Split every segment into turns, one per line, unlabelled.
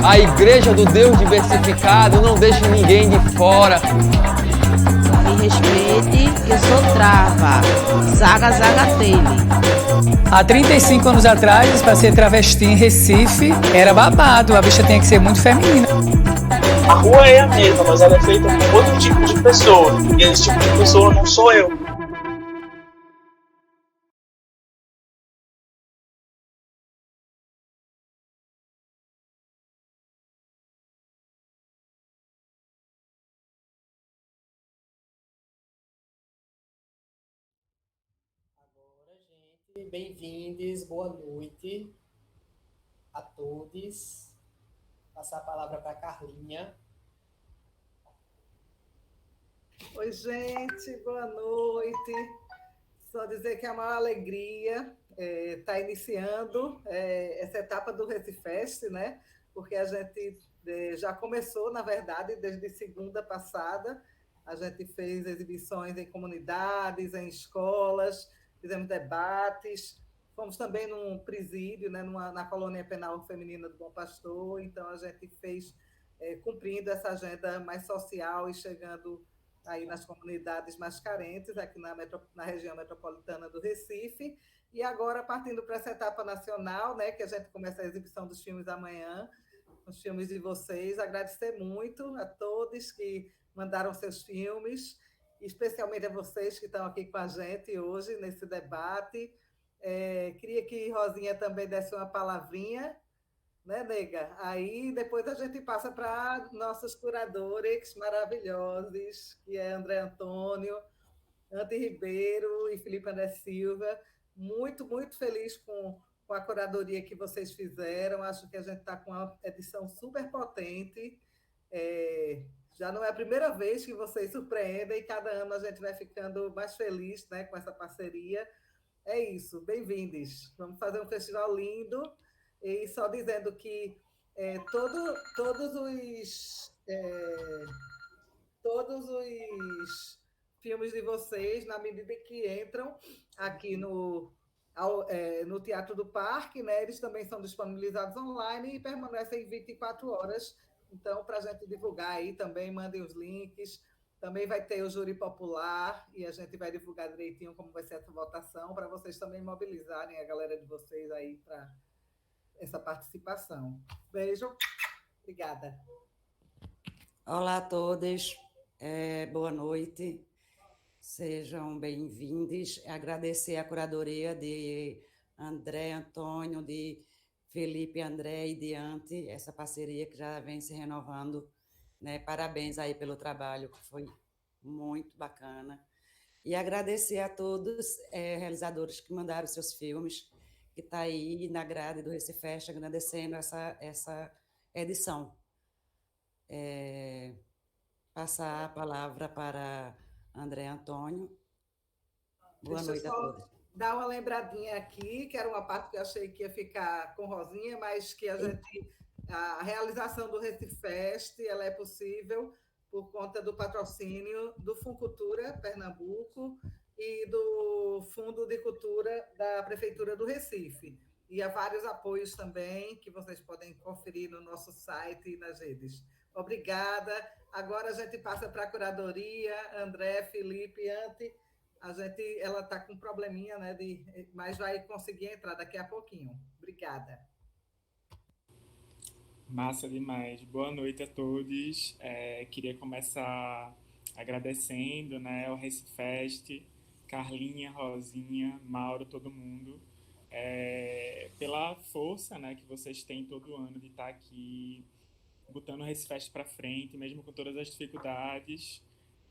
A igreja do Deus diversificado não deixa ninguém de fora.
Me respeite, que eu sou trava. Zaga, zaga, tele.
Há 35 anos atrás, para ser travesti em Recife, era babado. A bicha tinha que ser muito feminina.
A rua é a mesma, mas ela é feita por outro tipo de pessoa. E esse tipo de pessoa não sou eu.
Agora, gente, bem-vindos, boa noite a todos. Passar a palavra para a Carlinha.
Oi, gente, boa noite. Só dizer que é uma alegria estar iniciando essa etapa do Recifest, né? Porque a gente já começou, na verdade, desde segunda passada. A gente fez exibições em comunidades, em escolas, fizemos debates. Fomos também num presídio, né? Na colônia penal feminina do Bom Pastor. Então, a gente fez cumprindo essa agenda mais social e chegando aí nas comunidades mais carentes, aqui na região metropolitana do Recife. E agora, partindo para essa etapa nacional, né, que a gente começa a exibição dos filmes amanhã, os filmes de vocês. Agradecer muito a todos que mandaram seus filmes, especialmente a vocês que estão aqui com a gente hoje nesse debate. Queria que Rosinha também desse uma palavrinha, né, nega? Aí depois a gente passa para nossos curadores maravilhosos, que é André Antônio, Ante Ribeiro e Felipe André Silva. Muito, muito feliz com a curadoria que vocês fizeram. Acho que a gente está com uma edição super potente. Já não é a primeira vez que vocês surpreendem, e cada ano a gente vai ficando mais feliz, né, com essa parceria. É isso, bem-vindos. Vamos fazer um festival lindo. E só dizendo que todos os filmes de vocês, na medida que entram aqui no Teatro do Parque, né, eles também são disponibilizados online e permanecem 24 horas. Então, para a gente divulgar aí também, mandem os links. Também vai ter o júri popular e a gente vai divulgar direitinho como vai ser essa votação, para vocês também mobilizarem a galera de vocês aí para essa participação. Beijo, obrigada.
Olá a todos, boa noite, sejam bem-vindos. Agradecer a curadoria de André Antônio, de Felipe André e de Ante, essa parceria que já vem se renovando, né? Parabéns aí pelo trabalho, que foi muito bacana. E agradecer a todos realizadores que mandaram seus filmes, que está aí na grade do Recifest, agradecendo essa edição. Passar a palavra para André Antônio. Boa noite a todos.
Dar uma lembradinha aqui, que era uma parte que eu achei que ia ficar com Rosinha, mas que a realização do Recifest ela é possível por conta do patrocínio do Funcultura Pernambuco e do Fundo de Cultura da Prefeitura do Recife. E há vários apoios também que vocês podem conferir no nosso site e nas redes. Obrigada. Agora a gente passa para a curadoria. André, Felipe, Ante. Ela está com um probleminha, né? Mas vai conseguir entrar daqui a pouquinho. Obrigada.
Massa demais. Boa noite a todos. Queria começar agradecendo, né, ao Recifest, Carlinha, Rosinha, Mauro, todo mundo, pela força, né, que vocês têm todo ano de estar aqui botando o Recifest para frente, mesmo com todas as dificuldades.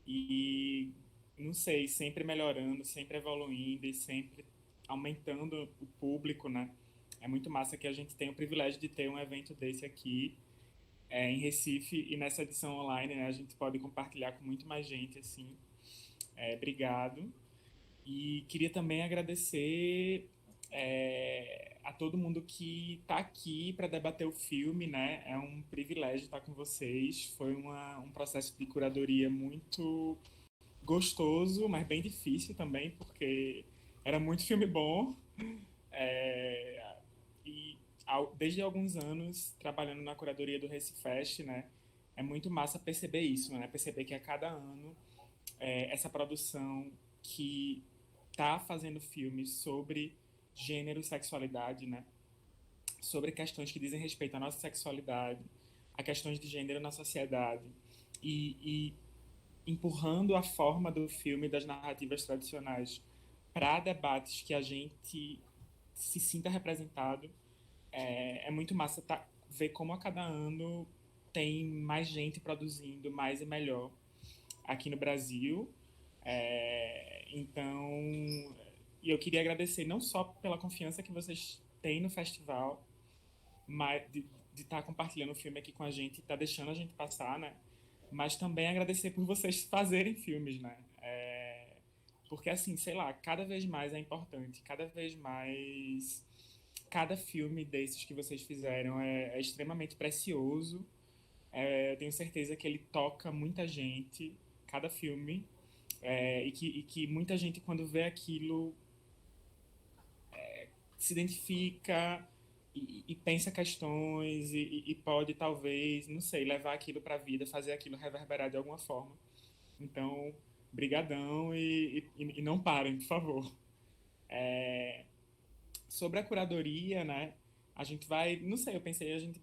E, não sei, sempre melhorando, sempre evoluindo e sempre aumentando o público, né? É muito massa que a gente tem o privilégio de ter um evento desse aqui em Recife e nessa edição online, né? A gente pode compartilhar com muito mais gente, assim. Obrigado. E queria também agradecer a todo mundo que está aqui para debater o filme, né? É um privilégio estar com vocês. Foi um processo de curadoria muito gostoso, mas bem difícil também, porque era muito filme bom. E desde alguns anos, trabalhando na curadoria do Recifest, né? É muito massa perceber isso, né? Perceber que a cada ano essa produção que tá fazendo filmes sobre gênero e sexualidade, né? Sobre questões que dizem respeito à nossa sexualidade, a questões de gênero na sociedade e empurrando a forma do filme e das narrativas tradicionais para debates que a gente se sinta representado. É muito massa ver como a cada ano tem mais gente produzindo mais e melhor aqui no Brasil. Então, e eu queria agradecer não só pela confiança que vocês têm no festival, mas de estar compartilhando o filme aqui com a gente, tá deixando a gente passar, né? Mas também agradecer por vocês fazerem filmes, né? Porque, assim, sei lá, cada vez mais é importante, cada vez mais cada filme desses que vocês fizeram é extremamente precioso. Eu tenho certeza que ele toca muita gente, cada filme, e que muita gente, quando vê aquilo, se identifica e pensa questões e pode, talvez, não sei, levar aquilo para a vida, fazer aquilo reverberar de alguma forma. Então, brigadão e não parem, por favor. Sobre a curadoria, né? A gente vai, não sei, eu pensei a gente,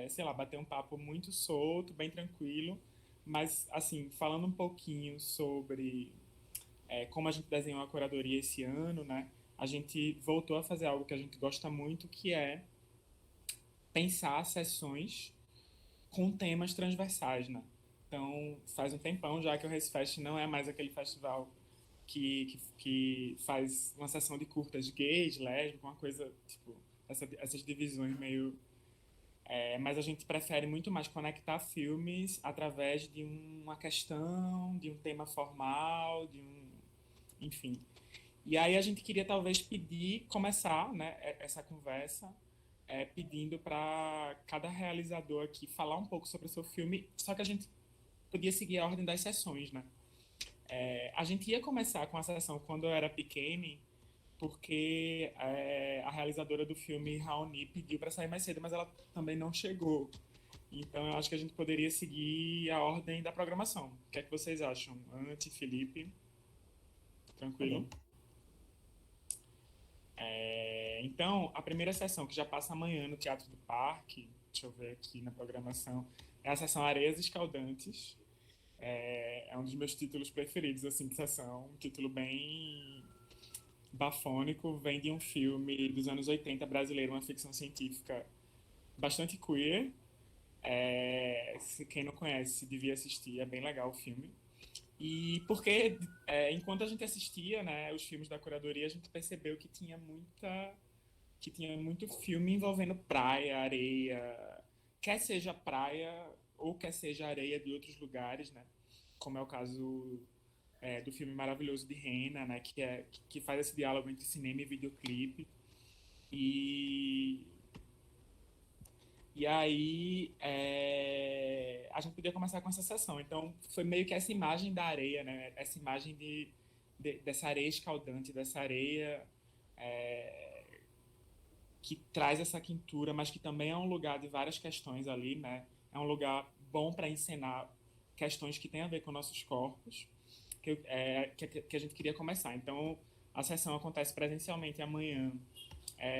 sei lá, bater um papo muito solto, bem tranquilo, mas, assim, falando um pouquinho sobre como a gente desenhou a curadoria esse ano, né? A gente voltou a fazer algo que a gente gosta muito, que é pensar sessões com temas transversais, né? Então, faz um tempão já que o Recifest não é mais aquele festival que faz uma sessão de curtas gays, lésbicas, uma coisa, tipo, essas divisões meio... mas a gente prefere muito mais conectar filmes através de uma questão, de um tema formal, enfim. E aí a gente queria talvez começar, né, essa conversa pedindo para cada realizador aqui falar um pouco sobre o seu filme, só que a gente podia seguir a ordem das sessões, né? A gente ia começar com a sessão Quando Eu Era Pequena, porque a realizadora do filme, Raoni, pediu para sair mais cedo, mas ela também não chegou. Então, eu acho que a gente poderia seguir a ordem da programação. O que é que vocês acham? Anti, Felipe? Tranquilo? Então, a primeira sessão, que já passa amanhã no Teatro do Parque, deixa eu ver aqui na programação, é a sessão Areias Escaldantes. É um dos meus títulos preferidos, assim, de sessão. Um título bem bafônico, vem de um filme dos anos 80 brasileiro, uma ficção científica bastante queer. Quem não conhece devia assistir, é bem legal o filme. E porque enquanto a gente assistia, né, os filmes da curadoria, a gente percebeu que tinha muito filme envolvendo praia, areia, quer seja praia ou quer seja areia de outros lugares, né? Como é o caso do filme maravilhoso de Rena, né? Que faz esse diálogo entre cinema e videoclipe. E aí a gente podia começar com essa sessão. Então foi meio que essa imagem da areia, né? Essa imagem dessa areia escaldante, dessa areia que traz essa quentura, mas que também é um lugar de várias questões ali, né? É um lugar bom para encenar questões que têm a ver com nossos corpos, que a gente queria começar. Então, a sessão acontece presencialmente amanhã,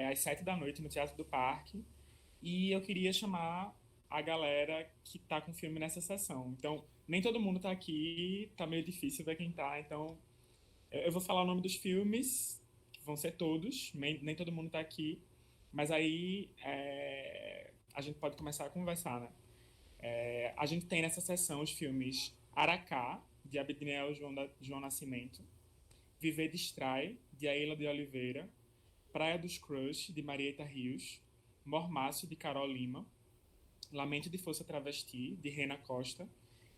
às 7 da noite, no Teatro do Parque, e eu queria chamar a galera que tá com o filme nessa sessão. Então, nem todo mundo tá aqui, tá meio difícil ver quem tá, então eu vou falar o nome dos filmes, que vão ser todos, nem todo mundo tá aqui, mas aí a gente pode começar a conversar, né? A gente tem nessa sessão os filmes Aracá, de Abdiel João Nascimento, Viver Distrai, de Aila de Oliveira, Praia dos Crush, de Marieta Rios, Mormácio, de Carol Lima, Lamento de Força Travesti, de Rena Costa,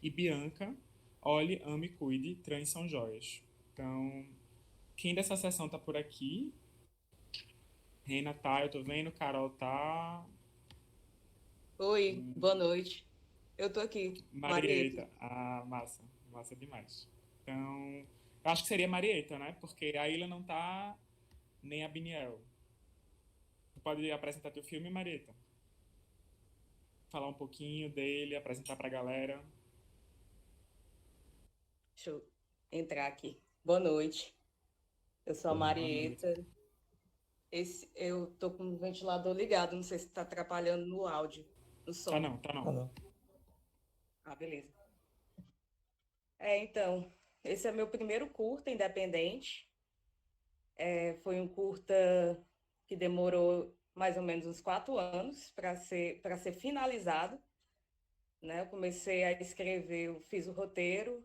e Bianca, Olhe, Ame e Cuide, Trans São Joias. Então, quem dessa sessão tá por aqui? Rena tá, eu tô vendo, Carol tá...
Oi, boa noite. Eu tô aqui,
Marieta. Ah, massa. Massa demais. Então, eu acho que seria Marieta, né? Porque a Ilha não tá nem a Biniel. Tu pode apresentar teu filme, Marieta? Falar um pouquinho dele, apresentar pra galera.
Deixa eu entrar aqui. Boa noite. Eu sou a Marieta. Eu tô com o ventilador ligado, não sei se tá atrapalhando no áudio, no som.
Tá não, tá não.
Ah, beleza. Então, esse é meu primeiro curta independente. Foi um curta que demorou mais ou menos uns 4 anos para ser finalizado, né? Eu comecei a escrever, eu fiz o roteiro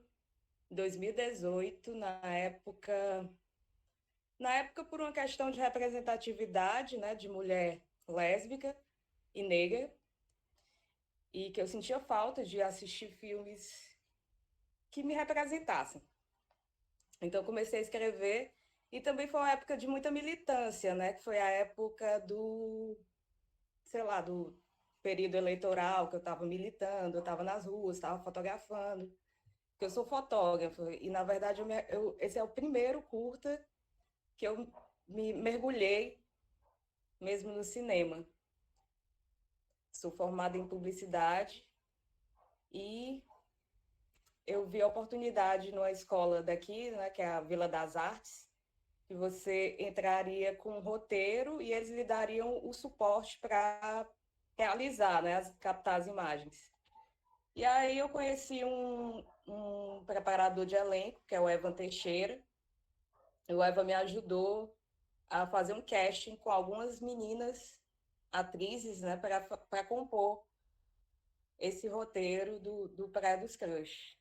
em 2018, na época por uma questão de representatividade, né, de mulher lésbica e negra, e que eu sentia falta de assistir filmes que me representassem. Então, eu comecei a escrever, e também foi uma época de muita militância, né? Que foi a época do período eleitoral, que eu estava militando, eu estava nas ruas, estava fotografando, porque eu sou fotógrafa, e, na verdade, esse é o primeiro curta que eu me mergulhei mesmo no cinema. Sou formada em publicidade, e eu vi a oportunidade numa escola daqui, né, que é a Vila das Artes, que você entraria com um roteiro e eles lhe dariam o suporte para realizar, né, captar as imagens. E aí eu conheci um preparador de elenco, que é o Evan Teixeira. O Evan me ajudou a fazer um casting com algumas meninas atrizes, né, para compor esse roteiro do Praia dos Crush.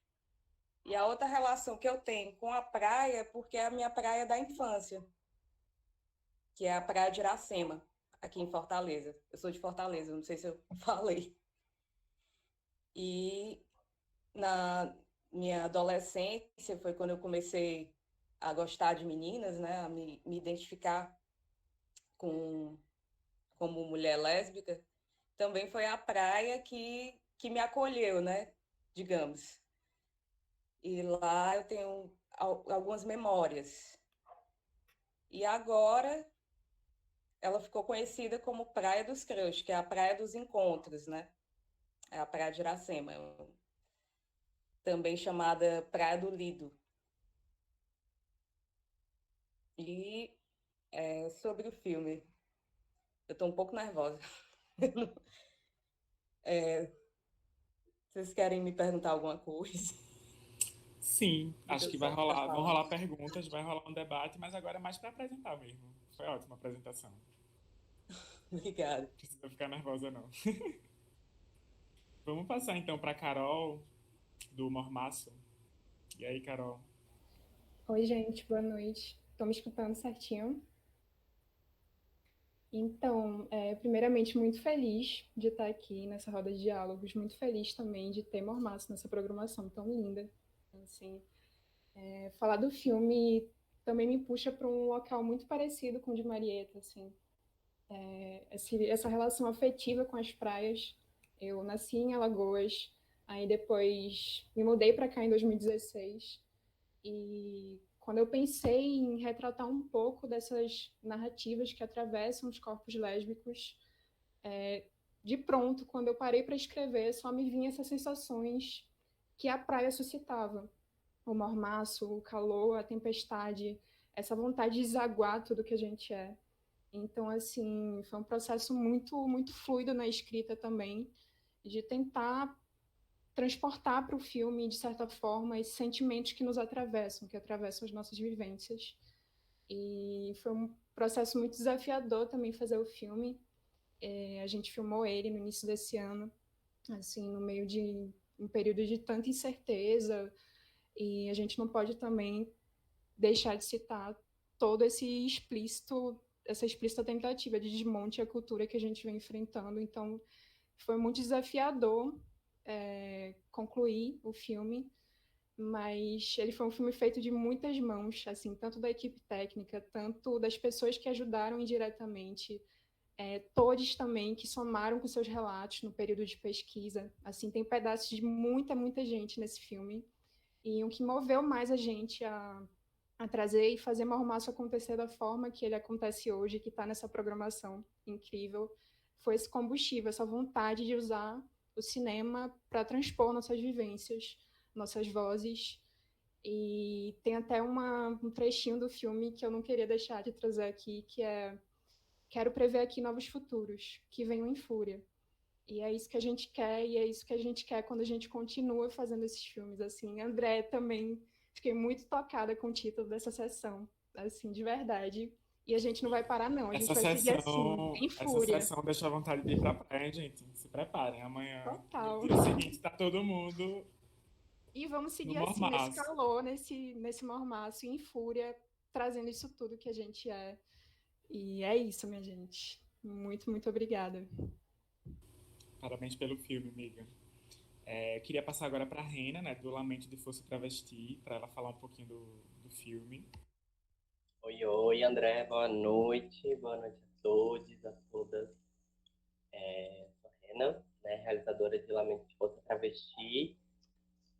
E a outra relação que eu tenho com a praia é porque é a minha praia da infância, que é a Praia de Iracema, aqui em Fortaleza. Eu sou de Fortaleza, não sei se eu falei. E na minha adolescência foi quando eu comecei a gostar de meninas, né, a me identificar como mulher lésbica. Também foi a praia que me acolheu, né, digamos. E lá eu tenho algumas memórias. E agora ela ficou conhecida como Praia dos Crush, que é a Praia dos Encontros, né? É a Praia de Iracema, também chamada Praia do Lido. E sobre o filme, eu estou um pouco nervosa. Vocês querem me perguntar alguma coisa?
Sim, acho que vai
Só ficar
rolar, vão
falando.
rolar perguntas, vai rolar um debate, mas agora é mais para apresentar mesmo. Foi ótima a apresentação.
Obrigada.
Não precisa ficar nervosa, não. Vamos passar então para Carol, do Mormaço. E aí, Carol?
Oi, gente, boa noite. Estão me escutando certinho? Então, primeiramente, muito feliz de estar aqui nessa roda de diálogos, muito feliz também de ter Mormaço nessa programação tão linda. Assim, falar do filme também me puxa para um local muito parecido com o de Marieta, assim. Essa relação afetiva com as praias. Eu nasci em Alagoas, aí depois me mudei para cá em 2016. E quando eu pensei em retratar um pouco dessas narrativas que atravessam os corpos lésbicos, de pronto, quando eu parei para escrever, só me vinham essas sensações que a praia suscitava. O mormaço, o calor, a tempestade, essa vontade de desaguar tudo que a gente é. Então, assim, foi um processo muito, muito fluido na escrita também, de tentar transportar para o filme, de certa forma, esses sentimentos que nos atravessam, que atravessam as nossas vivências. E foi um processo muito desafiador também fazer o filme. A gente filmou ele no início desse ano, assim, no meio de um período de tanta incerteza, e a gente não pode também deixar de citar todo essa explícita tentativa de desmonte à cultura que a gente vem enfrentando. Então, foi muito desafiador concluir o filme, mas ele foi um filme feito de muitas mãos, assim, tanto da equipe técnica, tanto das pessoas que ajudaram indiretamente, todos também que somaram com seus relatos no período de pesquisa. Assim, tem pedaços de muita, muita gente nesse filme, e o que moveu mais a gente a a trazer e fazer Mormaço acontecer da forma que ele acontece hoje, que está nessa programação incrível, foi esse combustível, essa vontade de usar o cinema para transpor nossas vivências, nossas vozes. E tem até um trechinho do filme que eu não queria deixar de trazer aqui, que é: quero prever aqui novos futuros, que venham em fúria. E é isso que a gente quer, e é isso que a gente quer quando a gente continua fazendo esses filmes, assim. André, também fiquei muito tocada com o título dessa sessão, assim, de verdade. E a gente não vai parar, não. A gente vai seguir assim, em
Essa
fúria.
sessão deixa a vontade de ir pra praia, gente. Se preparem, amanhã,
Total.
no dia seguinte, tá todo mundo
E vamos
no
seguir assim, nesse
mormaço.
calor, nesse mormaço, em fúria, trazendo isso tudo que a gente é. E é isso, minha gente. Muito, muito obrigada.
Parabéns pelo filme, amiga. Queria passar agora pra Rena, né, do Lamento de Força Travesti, para ela falar um pouquinho do filme.
Oi, oi, André, boa noite a todos, a todas. Sou a Rena, né, realizadora de Lamento de Força Travesti,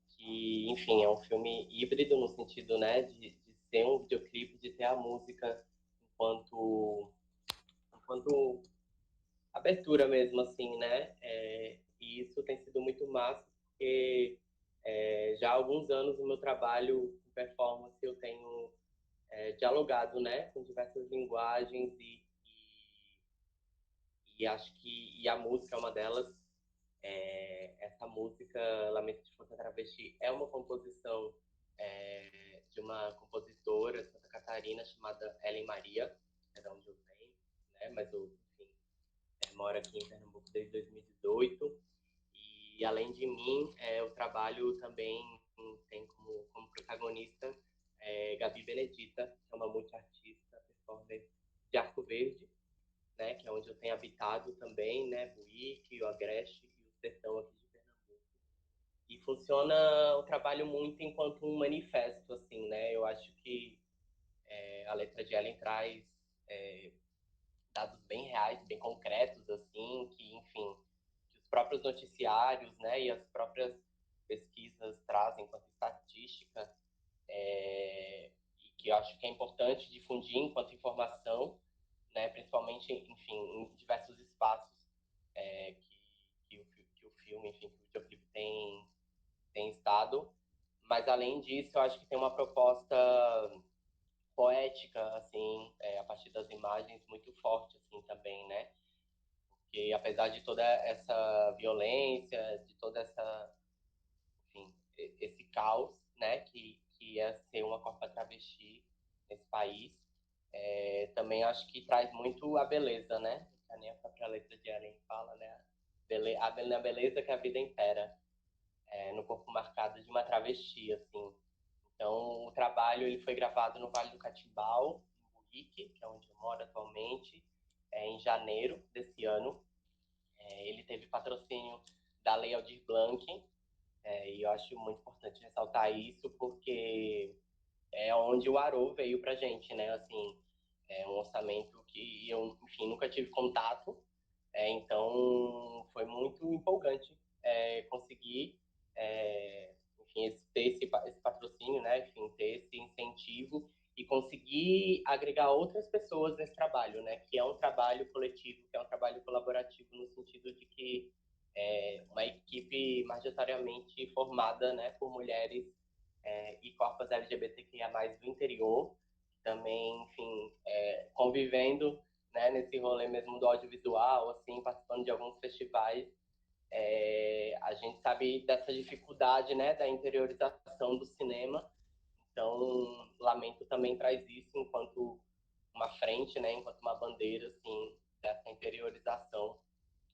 que, enfim, é um filme híbrido no sentido, né, de ser um videoclipe, de ter a música enquanto abertura mesmo, assim, né, e isso tem sido muito massa, porque já há alguns anos no meu trabalho em performance eu tenho dialogado, né, com diversas linguagens e acho que a música é uma delas. Essa música, Lamento de Força Travesti, é uma composição de uma compositora de Santa Catarina chamada Ellen Maria, é da onde eu venho, né, mas eu, enfim, moro aqui em Pernambuco desde 2018. E além de mim, o trabalho também tem como protagonista Gabi Benedita, que é uma multiartista, performer de Arco Verde, né, que é onde eu tenho habitado também, né, Buíque, o Agreste e o Sertão aqui de Pernambuco. E funciona o trabalho muito enquanto um manifesto, assim, né, eu acho que a letra de Ellen traz dados bem reais, bem concretos, assim, que, enfim, que os próprios noticiários, né, e as próprias pesquisas trazem enquanto estatística, e que eu acho que é importante difundir enquanto informação, né, principalmente, enfim, em diversos espaços que o filme, enfim, que o videoclipe tem estado. Mas, além disso, eu acho que tem uma proposta poética, assim, a partir das imagens, muito forte, assim, também, né? Porque, apesar de toda essa violência, de toda essa, enfim, esse caos, né, que é ser uma corpa travesti nesse país, também acho que traz muito a beleza, né? Nem a própria letra de Ellen fala, né? A beleza que a vida impera, no corpo marcado de uma travesti, assim. Então, o trabalho ele foi gravado no Vale do Catimbau, em Buíque, que é onde eu moro atualmente, em janeiro desse ano. Ele teve patrocínio da Lei Aldir Blanc, e eu acho muito importante ressaltar isso, porque é onde o Arô veio pra gente, né? Assim, é um orçamento que eu, enfim, nunca tive contato, então foi muito empolgante conseguir, enfim, ter esse patrocínio, né? Enfim, ter esse incentivo e conseguir agregar outras pessoas nesse trabalho, né? Que é um trabalho coletivo, que é um trabalho colaborativo no sentido de que uma equipe majoritariamente formada, né, por mulheres e corpos LGBTQIA+, do interior, também, enfim, convivendo, né, nesse rolê mesmo do audiovisual, assim, participando de alguns festivais. A gente sabe dessa dificuldade, né, da interiorização do cinema, então Lamento também traz isso enquanto uma frente, né, enquanto uma bandeira, assim, dessa interiorização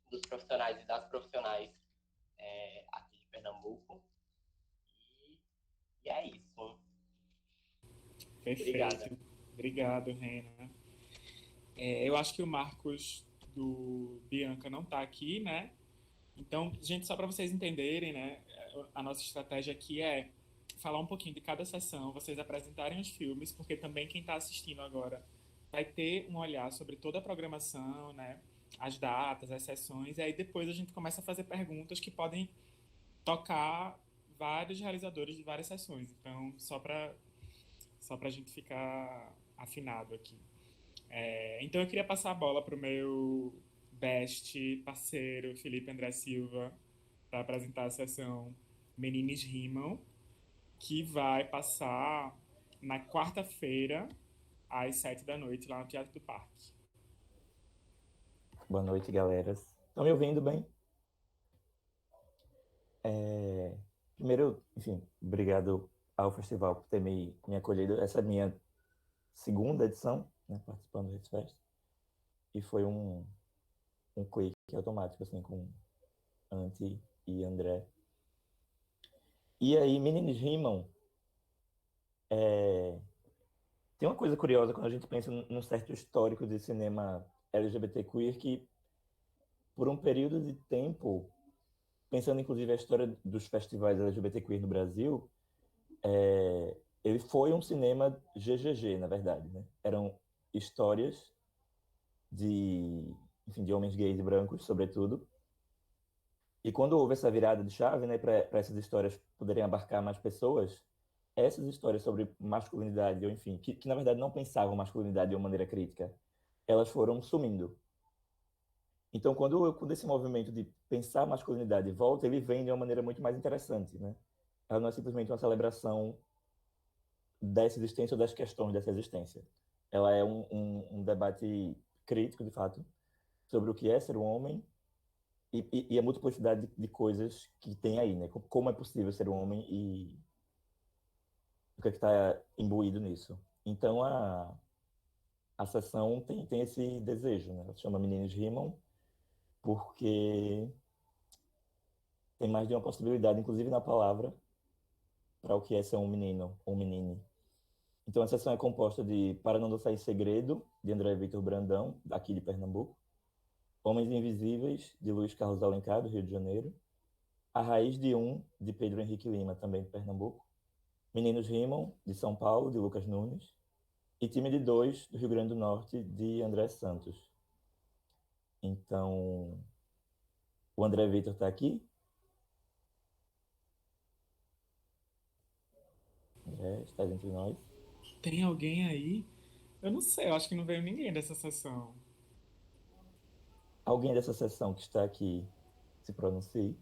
dos profissionais e das profissionais aqui de Pernambuco. E é isso.
Perfeito. Obrigado, Rena. Eu acho que o Marcos do Bianca não está aqui, né? Então, gente, só para vocês entenderem, né? A nossa estratégia aqui é falar um pouquinho de cada sessão, vocês apresentarem os filmes, porque também quem está assistindo agora vai ter um olhar sobre toda a programação, né? As datas, as sessões, e aí depois a gente começa a fazer perguntas que podem tocar vários realizadores de várias sessões. Então, Só para a gente ficar afinado aqui. Então eu queria passar a bola para o meu best parceiro, Felipe André Silva, para apresentar a sessão Meninos Rimam, que vai passar na quarta-feira, às 7 da noite, lá no Teatro do Parque.
Boa noite, galera. Estão me ouvindo bem? Primeiro, enfim, obrigado ao festival por ter me acolhido. Essa é a minha segunda edição, né, participando do Recifest. E foi um clique automático, assim, com Anti e André. E aí, Meninos Rimam. Tem uma coisa curiosa quando a gente pensa num certo histórico de cinema LGBT queer que, por um período de tempo, pensando inclusive a história dos festivais LGBT queer no Brasil, ele foi um cinema GGG, na verdade, né? Eram histórias de homens gays e brancos, sobretudo. E quando houve essa virada de chave, né, para essas histórias poderem abarcar mais pessoas, essas histórias sobre masculinidade, ou enfim, que na verdade não pensavam masculinidade de uma maneira crítica, elas foram sumindo. Então, quando esse movimento de pensar masculinidade volta, ele vem de uma maneira muito mais interessante, né? Ela não é simplesmente uma celebração dessa existência ou das questões dessa existência. Ela é um debate crítico, de fato, sobre o que é ser um homem e a multiplicidade de coisas que tem aí, né? Como é possível ser um homem e o que é que está imbuído nisso. Então, a sessão tem esse desejo, né? Ela se chama Meninos Rimam, porque tem mais de uma possibilidade, inclusive na palavra, para o que é ser um menino, um menine. Então, a sessão é composta de Para Não Dançar em Segredo, de André Vitor Brandão, daqui de Pernambuco, Homens Invisíveis, de Luiz Carlos Alencar, do Rio de Janeiro, A Raiz de Um, de Pedro Henrique Lima, também de Pernambuco, Meninos Rimam, de São Paulo, de Lucas Nunes, e Time de Dois, do Rio Grande do Norte, de André Santos. Então, o André Vitor está aqui. André, está entre nós.
Tem alguém aí? Eu não sei, eu acho que não veio ninguém dessa sessão.
Alguém dessa sessão que está aqui se pronuncie.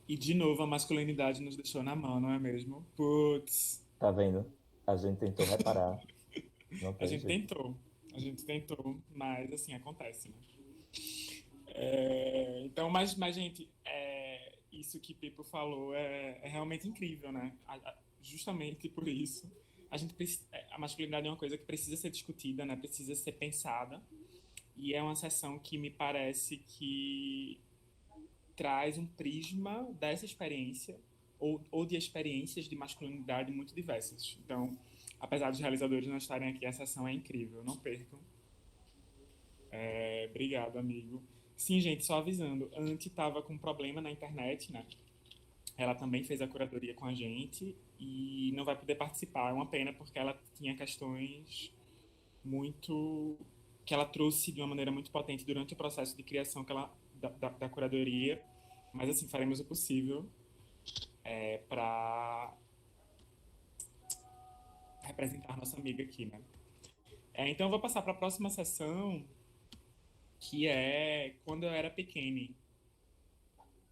E de novo a masculinidade nos deixou na mão, não é mesmo? Putz.
Tá vendo? A gente tentou reparar. Não
A
tem
gente
jeito.
tentou, mas assim, acontece, né? Então, mas gente, isso que Pipo falou é realmente incrível, né? Justamente por isso, a masculinidade é uma coisa que precisa ser discutida, né? Precisa ser pensada, e é uma sessão que me parece que traz um prisma dessa experiência ou de experiências de masculinidade muito diversas. Então, apesar dos realizadores não estarem aqui, a sessão é incrível, não percam. Obrigado, amigo. Sim, gente, só avisando, a Anti estava com um problema na internet, né? Ela também fez a curadoria com a gente e não vai poder participar. É uma pena, porque ela tinha questões muito... que ela trouxe de uma maneira muito potente durante o processo de criação da curadoria. Mas, assim, faremos o possível para representar nossa amiga aqui, né? Então, eu vou passar para a próxima sessão, que é Quando Eu Era Pequene,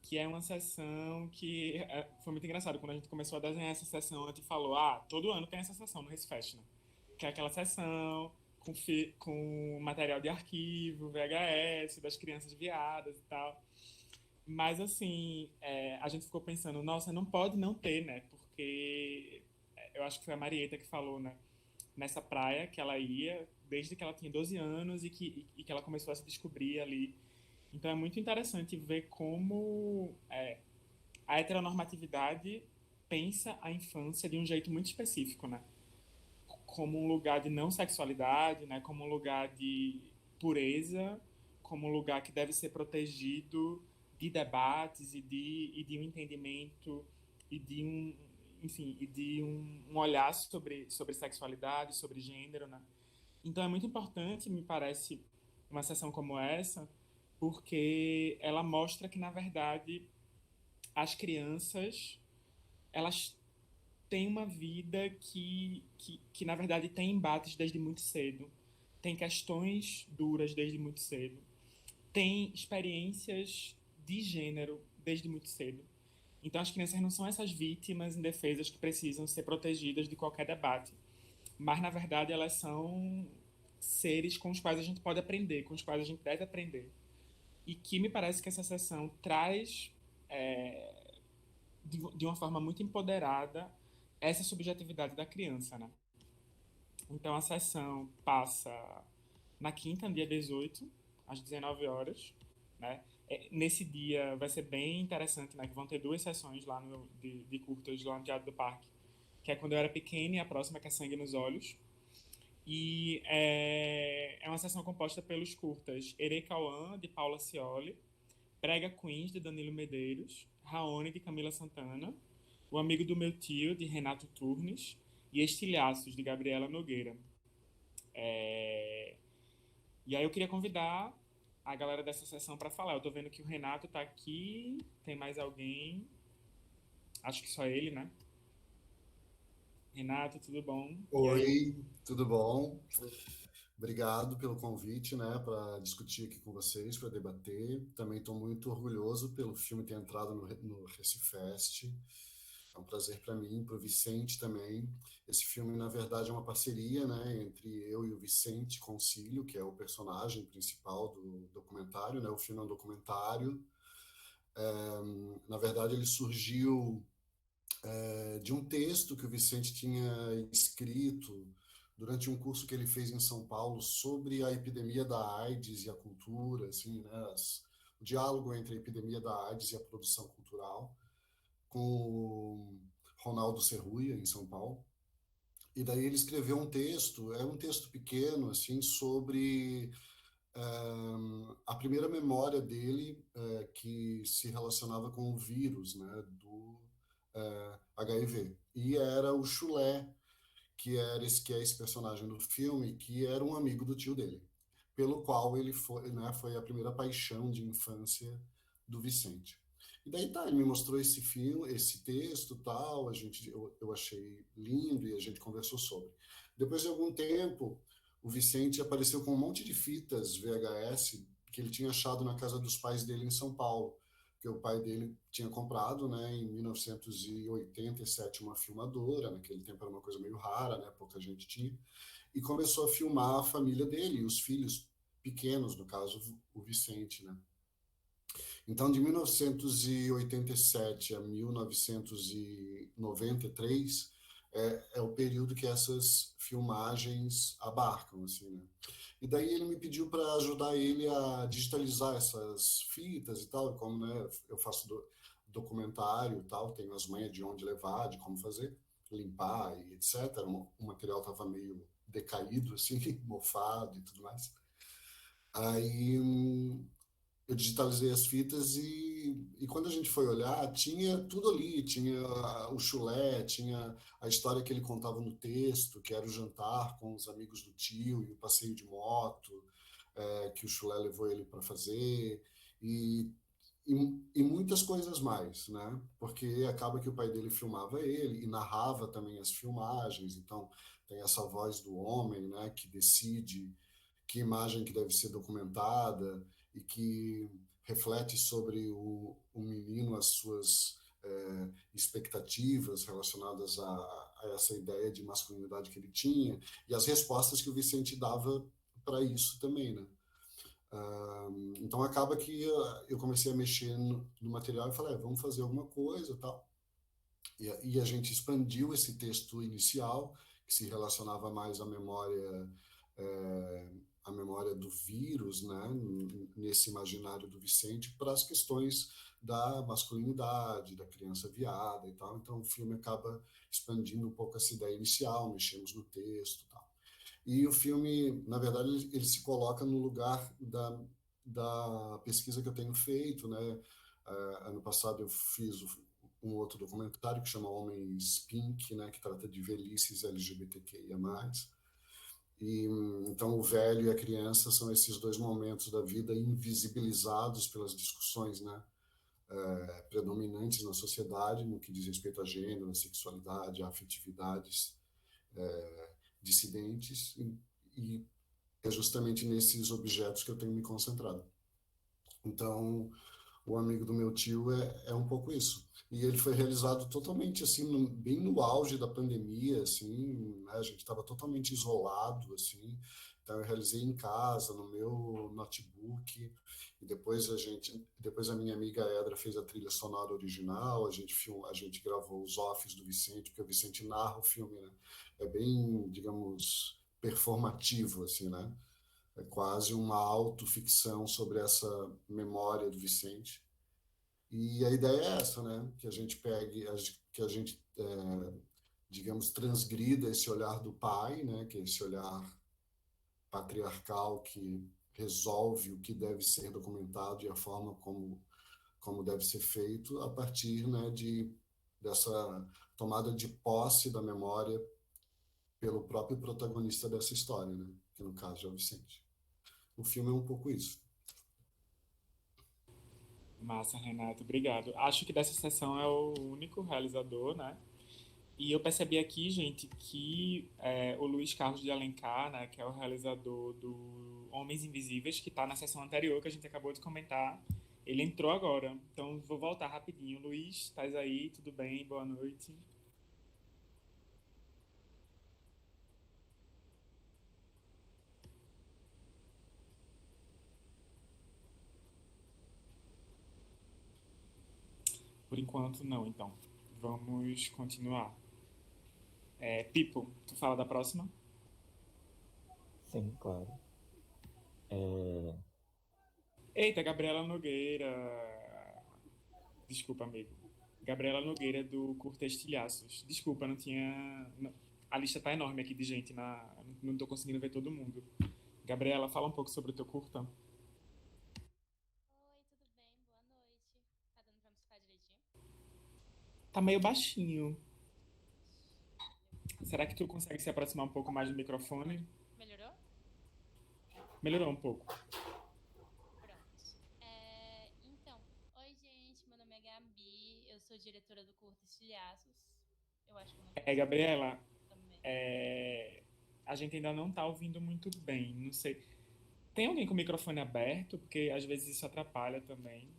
que é uma sessão que foi muito engraçado. Quando a gente começou a desenhar essa sessão, a gente falou, todo ano tem essa sessão no Recifest, né? Que é aquela sessão com material de arquivo, VHS, das crianças viadas e tal. Mas, assim, a gente ficou pensando, nossa, não pode não ter, né? Porque eu acho que foi a Marieta que falou, né? Nessa praia que ela ia desde que ela tinha 12 anos e que ela começou a se descobrir ali. Então é muito interessante ver como a heteronormatividade pensa a infância de um jeito muito específico, né? Como um lugar de não sexualidade, né? Como um lugar de pureza, como um lugar que deve ser protegido de debates e de um entendimento e de um olhar sobre sexualidade, sobre gênero, né? Então é muito importante, me parece, uma sessão como essa, porque ela mostra que, na verdade, as crianças, elas tem uma vida que, na verdade, tem embates desde muito cedo, tem questões duras desde muito cedo, tem experiências de gênero desde muito cedo. Então, as crianças não são essas vítimas indefesas que precisam ser protegidas de qualquer debate, mas, na verdade, elas são seres com os quais a gente pode aprender, com os quais a gente deve aprender. E que me parece que essa sessão traz, de uma forma muito empoderada, essa subjetividade da criança, né? Então, a sessão passa na quinta, dia 18, às 19 horas, né? Nesse dia vai ser bem interessante, né? Que vão ter 2 sessões lá de curtas lá no Teatro do Parque, que é Quando Eu Era Pequena, e a próxima que é Sangue nos Olhos. E é uma sessão composta pelos curtas Erecauã, de Paula Scioli, Prega Queens, de Danilo Medeiros, Raoni, de Camila Santana, O Amigo do Meu Tio, de Renato Turnes, e Estilhaços, de Gabriela Nogueira. E aí eu queria convidar a galera dessa sessão para falar. Eu tô vendo que o Renato tá aqui, tem mais alguém? Acho que só ele, né? Renato, tudo bom?
Oi, tudo bom? Obrigado pelo convite, né, para discutir aqui com vocês, para debater. Também estou muito orgulhoso pelo filme ter entrado no Recifest. É um prazer para mim, para o Vicente também. Esse filme, na verdade, é uma parceria, né, entre eu e o Vicente Concílio, que é o personagem principal do documentário, né? O filme é um documentário. Na verdade, ele surgiu de um texto que o Vicente tinha escrito durante um curso que ele fez em São Paulo sobre a epidemia da AIDS e a cultura, assim, né, o diálogo entre a epidemia da AIDS e a produção cultural, com o Ronaldo Serruia, em São Paulo. E daí ele escreveu um texto, é um texto pequeno, assim, sobre a primeira memória dele, que se relacionava com o vírus, né, do HIV. E era o Chulé, que é esse personagem do filme, que era um amigo do tio dele, pelo qual ele foi, né, foi a primeira paixão de infância do Vicente. E daí ele me mostrou esse filme, esse texto, tal, eu achei lindo e a gente conversou sobre. Depois de algum tempo, o Vicente apareceu com um monte de fitas VHS que ele tinha achado na casa dos pais dele em São Paulo, que o pai dele tinha comprado, né, em 1987, uma filmadora. Naquele tempo era uma coisa meio rara, né, pouca gente tinha, e começou a filmar a família dele e os filhos pequenos, no caso o Vicente, né. Então, de 1987 a 1993 é o período que essas filmagens abarcam, assim, né. E daí ele me pediu para ajudar ele a digitalizar essas fitas e tal, como, né, eu faço documentário e tal, tenho as manhas de onde levar, de como fazer, limpar e etc. O material estava meio decaído, assim, mofado e tudo mais. Aí eu digitalizei as fitas e quando a gente foi olhar, tinha tudo ali, tinha o chulé, tinha a história que ele contava no texto, que era o jantar com os amigos do tio e o passeio de moto, que o chulé levou ele para fazer, e muitas coisas mais, né? Porque acaba que o pai dele filmava ele e narrava também as filmagens, então tem essa voz do homem, né, que decide que imagem que deve ser documentada e que reflete sobre o menino as suas expectativas relacionadas a essa ideia de masculinidade que ele tinha e as respostas que o Vicente dava para isso também, né? Então acaba que eu comecei a mexer no material e falei, vamos fazer alguma coisa, tal. E a gente expandiu esse texto inicial, que se relacionava mais à memória do vírus, né, nesse imaginário do Vicente, para as questões da masculinidade, da criança viada e tal. Então o filme acaba expandindo um pouco essa ideia inicial, mexemos no texto e tal. E o filme, na verdade, ele se coloca no lugar da pesquisa que eu tenho feito, né. Ano passado eu fiz um outro documentário que chama Homens Pink, né, que trata de velhices LGBTQIA+. E, então, o velho e a criança são esses dois momentos da vida invisibilizados pelas discussões, né, predominantes na sociedade, no que diz respeito a gênero, a sexualidade, a afetividades dissidentes, e é justamente nesses objetos que eu tenho me concentrado. Então, o amigo do meu tio é um pouco isso. E ele foi realizado totalmente assim, bem no auge da pandemia, assim, né? A gente estava totalmente isolado, assim. Então eu realizei em casa, no meu notebook, e depois a minha amiga Edra fez a trilha sonora original, a gente gravou os offs do Vicente, porque o Vicente narra o filme, né? É bem, digamos, performativo, assim, né? É quase uma autoficção sobre essa memória do Vicente. E a ideia é essa, né? Que a gente pegue, que a gente, digamos, transgrida esse olhar do pai, né? Que é esse olhar patriarcal que resolve o que deve ser documentado e a forma como deve ser feito a partir, né, dessa tomada de posse da memória pelo próprio protagonista dessa história, né? Que no caso é o Vicente. O filme é um pouco isso.
Massa, Renato, obrigado. Acho que dessa sessão é o único realizador, né? E eu percebi aqui, gente, que o Luiz Carlos de Alencar, né, que é o realizador do Homens Invisíveis, que está na sessão anterior, que a gente acabou de comentar, ele entrou agora. Então, vou voltar rapidinho. Luiz, estás aí? Tudo bem? Boa noite. Por enquanto, não, então. Vamos continuar. Pipo, tu fala da próxima?
Sim, claro.
Eita, Gabriela Nogueira. Desculpa, amigo. Gabriela Nogueira, do Curta Estilhaços. Desculpa, não tinha... A lista tá enorme aqui de gente, não tô conseguindo ver todo mundo. Gabriela, fala um pouco sobre o teu curta. Tá meio baixinho. Será que tu consegue se aproximar um pouco mais do microfone?
Melhorou?
Melhorou um pouco.
Pronto. Então, oi gente, meu nome é Gabi, eu sou diretora do Curta Estilhaços. Eu acho que eu não
Gabriela, a gente ainda não tá ouvindo muito bem, não sei. Tem alguém com o microfone aberto? Porque às vezes isso atrapalha também.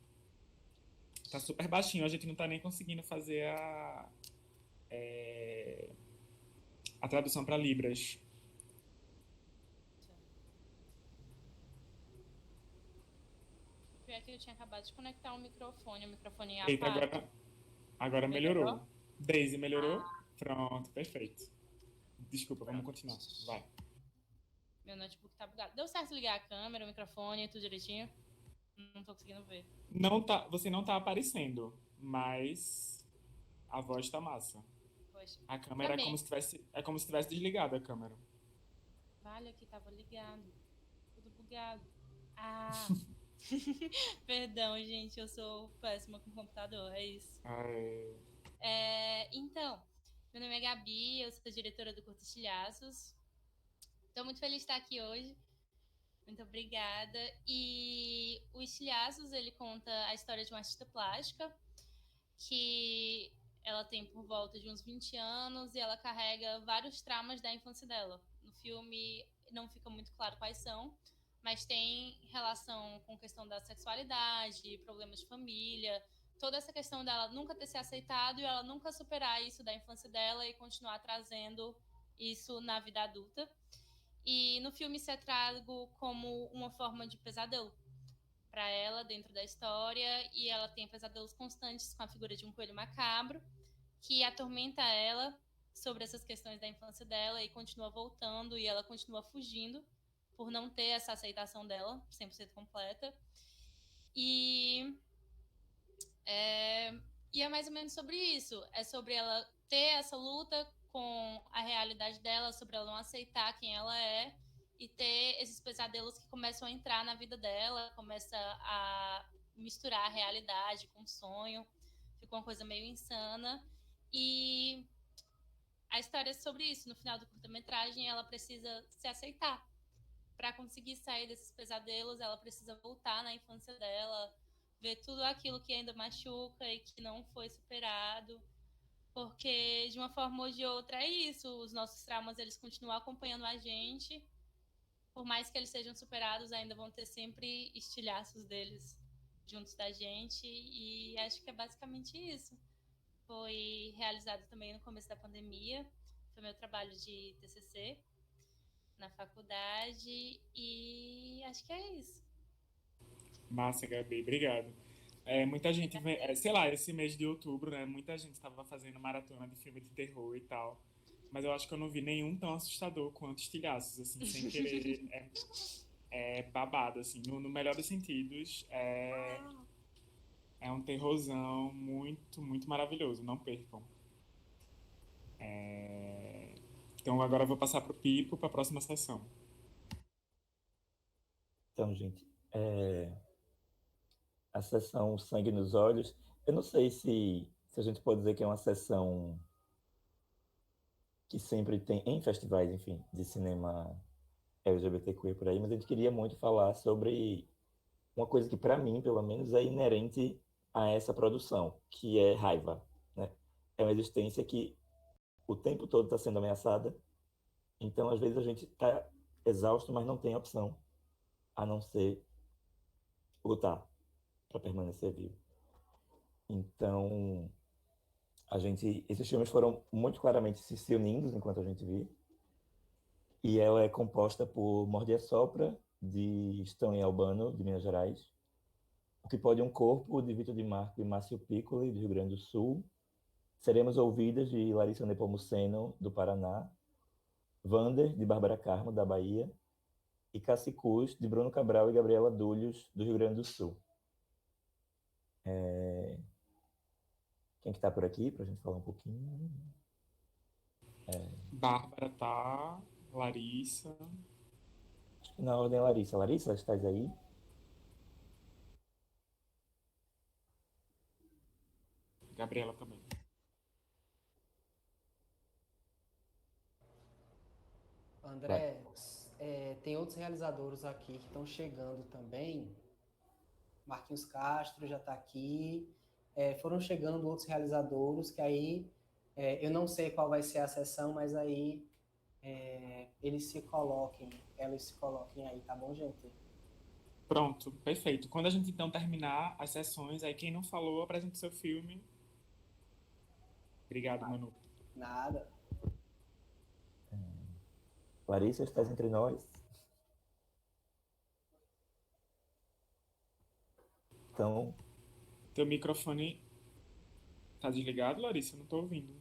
Tá super baixinho, a gente não tá nem conseguindo fazer a tradução para Libras.
Pior que eu tinha acabado de conectar o microfone
Eita, agora melhorou. Daisy, melhorou?
Ah.
Pronto, perfeito. Desculpa, vamos continuar. Vai.
Meu notebook tá bugado. Deu certo ligar a câmera, o microfone, tudo direitinho? Não tô conseguindo ver.
Você não tá aparecendo, mas a voz tá massa.
Poxa.
A câmera é como se tivesse desligado a câmera.
Vale, aqui tava ligado. Tudo bugado. Ah. Perdão, gente, eu sou péssima com computador, é isso. Então, meu nome é Gabi, eu sou diretora do Curta Estilhaços. Estou muito feliz de estar aqui hoje. Muito obrigada. E o Estilhaços, ele conta a história de uma artista plástica que ela tem por volta de uns 20 anos e ela carrega vários traumas da infância dela. No filme não fica muito claro quais são, mas tem relação com questão da sexualidade, problemas de família, toda essa questão dela nunca ter se aceitado e ela nunca superar isso da infância dela e continuar trazendo isso na vida adulta. E no filme isso é trago como uma forma de pesadelo para ela dentro da história, e ela tem pesadelos constantes com a figura de um coelho macabro que atormenta ela sobre essas questões da infância dela e continua voltando, e ela continua fugindo por não ter essa aceitação dela 100% completa. E é mais ou menos sobre isso. É sobre ela ter essa luta com a realidade dela, sobre ela não aceitar quem ela é e ter esses pesadelos que começam a entrar na vida dela, começa a misturar a realidade com o sonho. Fica uma coisa meio insana. E a história é sobre isso. No final do curta-metragem, ela precisa se aceitar. Para conseguir sair desses pesadelos, ela precisa voltar na infância dela, ver tudo aquilo que ainda machuca e que não foi superado, porque de uma forma ou de outra é isso, os nossos traumas eles continuam acompanhando a gente, por mais que eles sejam superados, ainda vão ter sempre estilhaços deles juntos da gente, e acho que é basicamente isso. Foi realizado também no começo da pandemia, foi meu trabalho de TCC na faculdade, e acho que é isso.
Massa, Gabi, obrigado. Muita gente, sei lá, esse mês de outubro, né? Muita gente estava fazendo maratona de filme de terror e tal. Mas eu acho que eu não vi nenhum tão assustador quanto Estilhaços, assim, sem querer. É babado, assim, no melhor dos sentidos. É um terrorzão muito, muito maravilhoso. Não percam. Então agora eu vou passar pro Pipo para a próxima sessão.
Então, gente, a sessão Sangue nos Olhos, eu não sei se a gente pode dizer que é uma sessão que sempre tem em festivais, enfim, de cinema LGBTQI por aí, mas a gente queria muito falar sobre uma coisa que, para mim, pelo menos, é inerente a essa produção, que é raiva, né? É uma existência que o tempo todo está sendo ameaçada, então, às vezes, a gente está exausto, mas não tem opção a não ser lutar para permanecer vivo. Então, esses filmes foram muito claramente se unindo enquanto a gente via. E ela é composta por Morde e Assopra, de Stanley Albano, de Minas Gerais, O que Pode um Corpo, de Vitor Di Marco e Márcio Piccoli, do Rio Grande do Sul, Seremos Ouvidas, de Larissa Nepomuceno, do Paraná, Vander, de Bárbara Carmo, da Bahia, e Cacicuz, de Bruno Cabral e Gabriela Dulhos, do Rio Grande do Sul. Quem que tá por aqui, para a gente falar um pouquinho?
Bárbara tá, Larissa.
Acho que na ordem é Larissa. Larissa, estás aí?
Gabriela também.
André, tem outros realizadores aqui que estão chegando também. Marquinhos Castro já está aqui. Foram chegando outros realizadores que aí eu não sei qual vai ser a sessão, mas aí elas se coloquem aí, tá bom, gente?
Pronto, perfeito. Quando a gente então terminar as sessões, aí quem não falou, apresenta o seu filme. Obrigado, Manu.
Nada.
Larissa, estás entre nós? Então...
Teu microfone tá desligado, Larissa? Eu não tô ouvindo.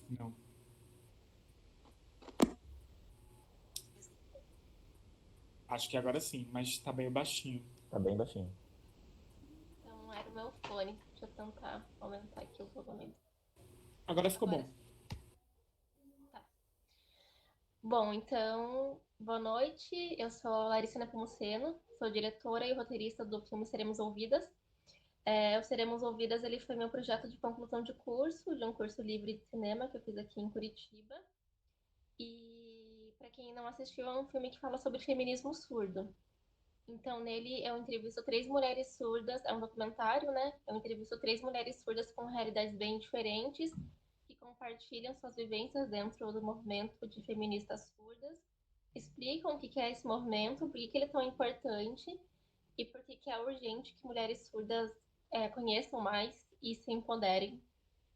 Não. Acho que agora sim, mas tá bem baixinho.
Tá bem baixinho.
Então era o meu fone. Deixa eu tentar aumentar aqui o volume.
Agora ficou bom.
Tá. Bom, então, boa noite. Eu sou Larissa Nepomuceno, sou diretora e roteirista do filme Seremos Ouvidas. O Seremos Ouvidas ele foi meu projeto de conclusão de um curso livre de cinema que eu fiz aqui em Curitiba. E, para quem não assistiu, é um filme que fala sobre feminismo surdo. Então, nele, eu entrevisto 3 mulheres surdas, é um documentário, né? Eu entrevisto 3 mulheres surdas com realidades bem diferentes, que compartilham suas vivências dentro do movimento de feministas surdas, explicam o que é esse movimento, por que ele é tão importante e por que é urgente que mulheres surdas conheçam mais e se empoderem.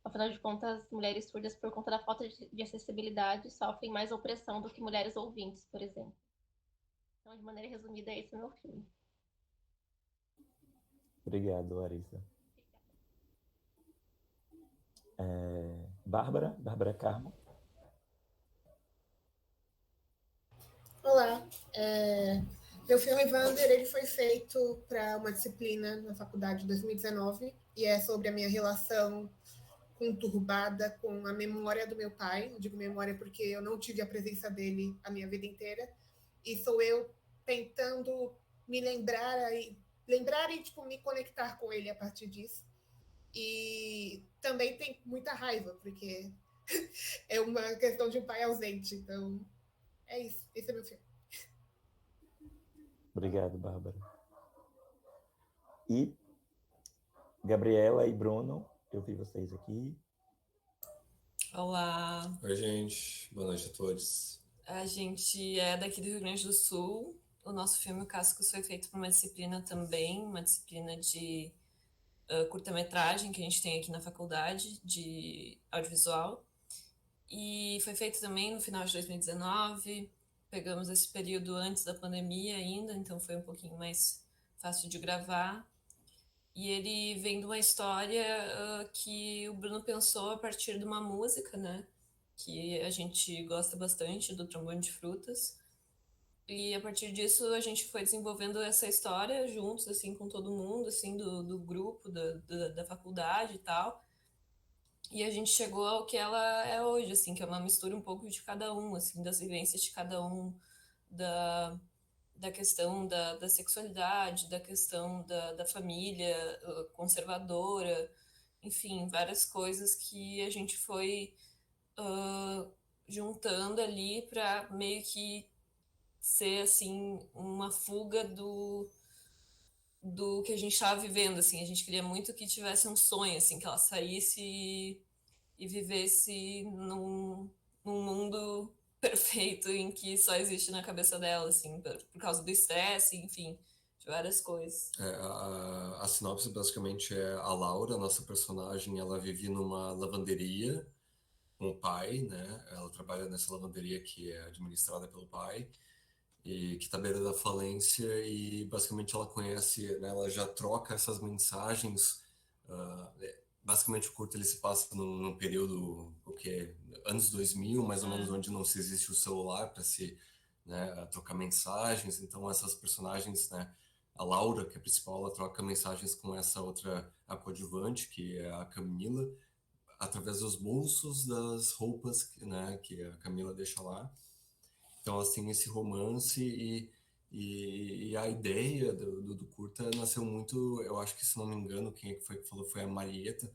Afinal de contas, mulheres surdas, por conta da falta de acessibilidade, sofrem mais opressão do que mulheres ouvintes, por exemplo. Então, de maneira resumida, esse é o meu filme.
Obrigado, Larissa. Bárbara Carmo.
Olá. Meu filme Vander, ele foi feito para uma disciplina na faculdade de 2019 e é sobre a minha relação conturbada com a memória do meu pai. Eu digo memória porque eu não tive a presença dele a minha vida inteira. E sou eu tentando me lembrar e tipo, me conectar com ele a partir disso. E também tem muita raiva, porque é uma questão de um pai ausente. Então, é isso. Esse é meu filme.
Obrigado, Bárbara. E Gabriela e Bruno, eu vi vocês aqui.
Olá,
Oi, gente. Boa noite a todos.
a gente é daqui do Rio Grande do Sul. O nosso filme, o Cascos, foi feito por uma disciplina também, uma disciplina de curta-metragem que a gente tem aqui na faculdade de audiovisual. E foi feito também no final de 2019. Pegamos esse período antes da pandemia ainda, então foi um pouquinho mais fácil de gravar. E ele vem de uma história que o Bruno pensou a partir de uma música, né? Que a gente gosta bastante, do Trombone de Frutas. E a partir disso a gente foi desenvolvendo essa história juntos, assim, com todo mundo, assim, do grupo, da faculdade e tal. E a gente chegou ao que ela é hoje, assim, que é uma mistura um pouco de cada um, assim, das vivências de cada um, da questão da sexualidade, da questão da família conservadora, enfim, várias coisas que a gente foi juntando ali para meio que ser, assim, uma fuga do que a gente estava vivendo, assim. A gente queria muito que tivesse um sonho, assim, que ela saísse e vivesse num mundo perfeito em que só existe na cabeça dela, assim, por causa do estresse, enfim, de várias coisas.
A sinopse basicamente é a Laura, nossa personagem, ela vive numa lavanderia com o pai, né? Ela trabalha nessa lavanderia que é administrada pelo pai e que está à beira da falência e basicamente ela conhece, né, ela já troca essas mensagens. Basicamente o curto ele se passa num período, o que anos 2000, mais ou menos, onde não se existe o celular para se, né, trocar mensagens. Então essas personagens, né, a Laura, que é a principal, ela troca mensagens com essa outra, a coadjuvante, que é a Camila, através dos bolsos das roupas, né, que a Camila deixa lá. Então elas têm esse romance e a ideia do curta nasceu muito, eu acho que, se não me engano, quem foi que falou foi a Marieta,